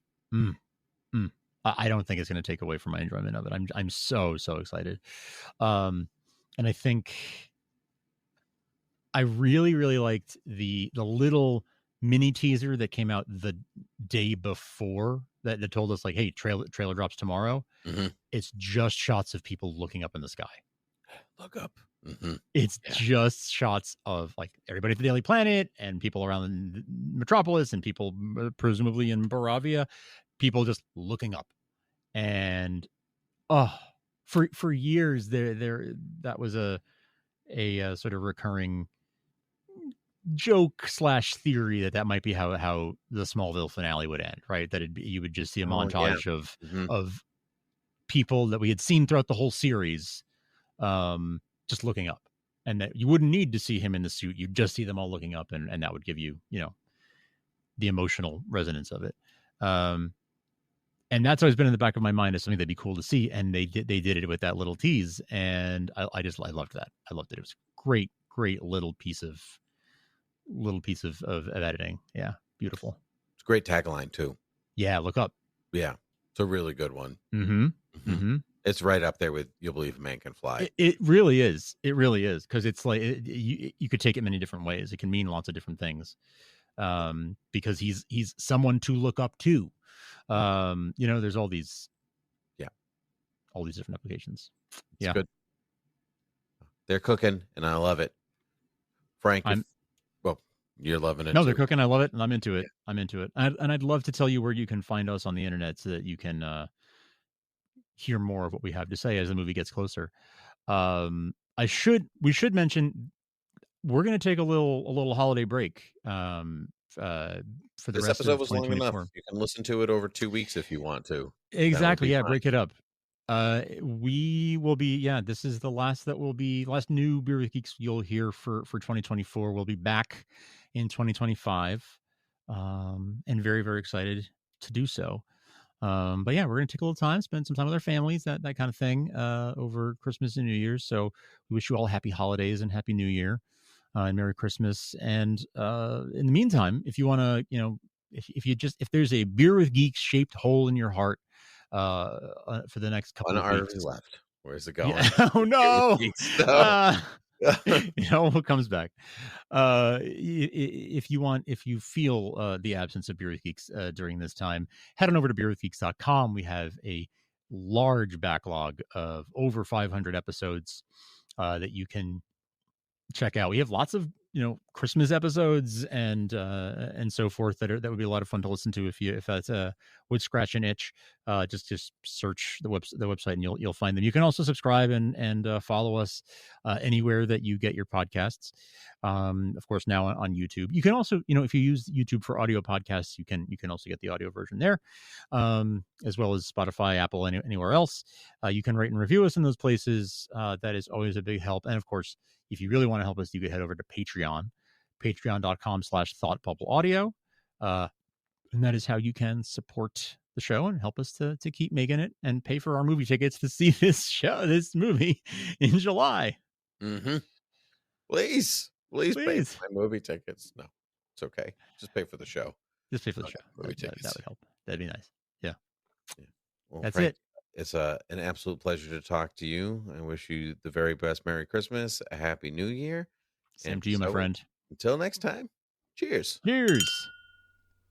I don't think it's going to take away from my enjoyment of it. I'm so excited. And I think I really liked the little mini teaser that came out the day before that told us like, hey, trailer drops tomorrow. It's just shots of people looking up in the sky. Look up. It's just shots of like everybody at the Daily Planet and people around Metropolis and people presumably in Baravia, people just looking up. And for years there that was a sort of recurring joke / theory that might be how the Smallville finale would end, right? That you would just see a montage of people that we had seen throughout the whole series just looking up, and that you wouldn't need to see him in the suit. You'd just see them all looking up, and that would give you the emotional resonance of it. And that's always been in the back of my mind as something that'd be cool to see, and they did it with that little tease, and I loved that. I loved it. It was great little piece of editing. Yeah, beautiful. It's a great tagline too. Yeah, look up. Yeah, it's a really good one. It's right up there with "You'll Believe a Man Can Fly." It really is. It really is, because it's like you could take it many different ways. It can mean lots of different things. Because he's someone to look up to. There's all these different applications. It's good. They're cooking, and I love it. Frank, you're loving it. No, they're cooking. I love it, and I'm into it. And I'd love to tell you where you can find us on the internet so that you can hear more of what we have to say as the movie gets closer. We should mention we're going to take a little holiday break. For the this rest episode of was long enough. You can listen to it over 2 weeks if you want to. Exactly. Yeah, fine. Break it up. We will be. Yeah, this is the last new Beer with Geeks you'll hear for 2024. We'll be back in 2025, and very very excited to do so. But yeah, we're going to take a little time, spend some time with our families, that kind of thing, over Christmas and New Year's. So we wish you all happy holidays and happy New Year, and Merry Christmas. And in the meantime, if you want to, if there's a Beer with Geeks shaped hole in your heart for the next couple of weeks. Left. Where's it going? Yeah. Oh no. It all comes back. If you feel the absence of Beer with Geeks during this time, head on over to beerwithgeeks.com. We have a large backlog of over 500 episodes that you can check out. We have lots of Christmas episodes and so forth that would be a lot of fun to listen to if that's would scratch an itch. Just search the website and you'll find them. You can also subscribe and follow us anywhere that you get your podcasts. Of course, now on YouTube. You can also, if you use YouTube for audio podcasts, you can also get the audio version there, as well as Spotify, Apple, anywhere else. You can rate and review us in those places. That is always a big help. And of course, if you really want to help us, you can head over to Patreon, patreon.com/thoughtbubbleaudio. And that is how you can support the show and help us to keep making it and pay for our movie tickets to see this movie in July. Mm-hmm. Please pay for my movie tickets. No, it's okay. Just pay for the show. Just pay for the show. Movie tickets. That would help. That'd be nice. Yeah. Well, that's Frank, it. It's an absolute pleasure to talk to you. I wish you the very best Merry Christmas, a Happy New Year. Same to you, my friend. Until next time, cheers. Cheers.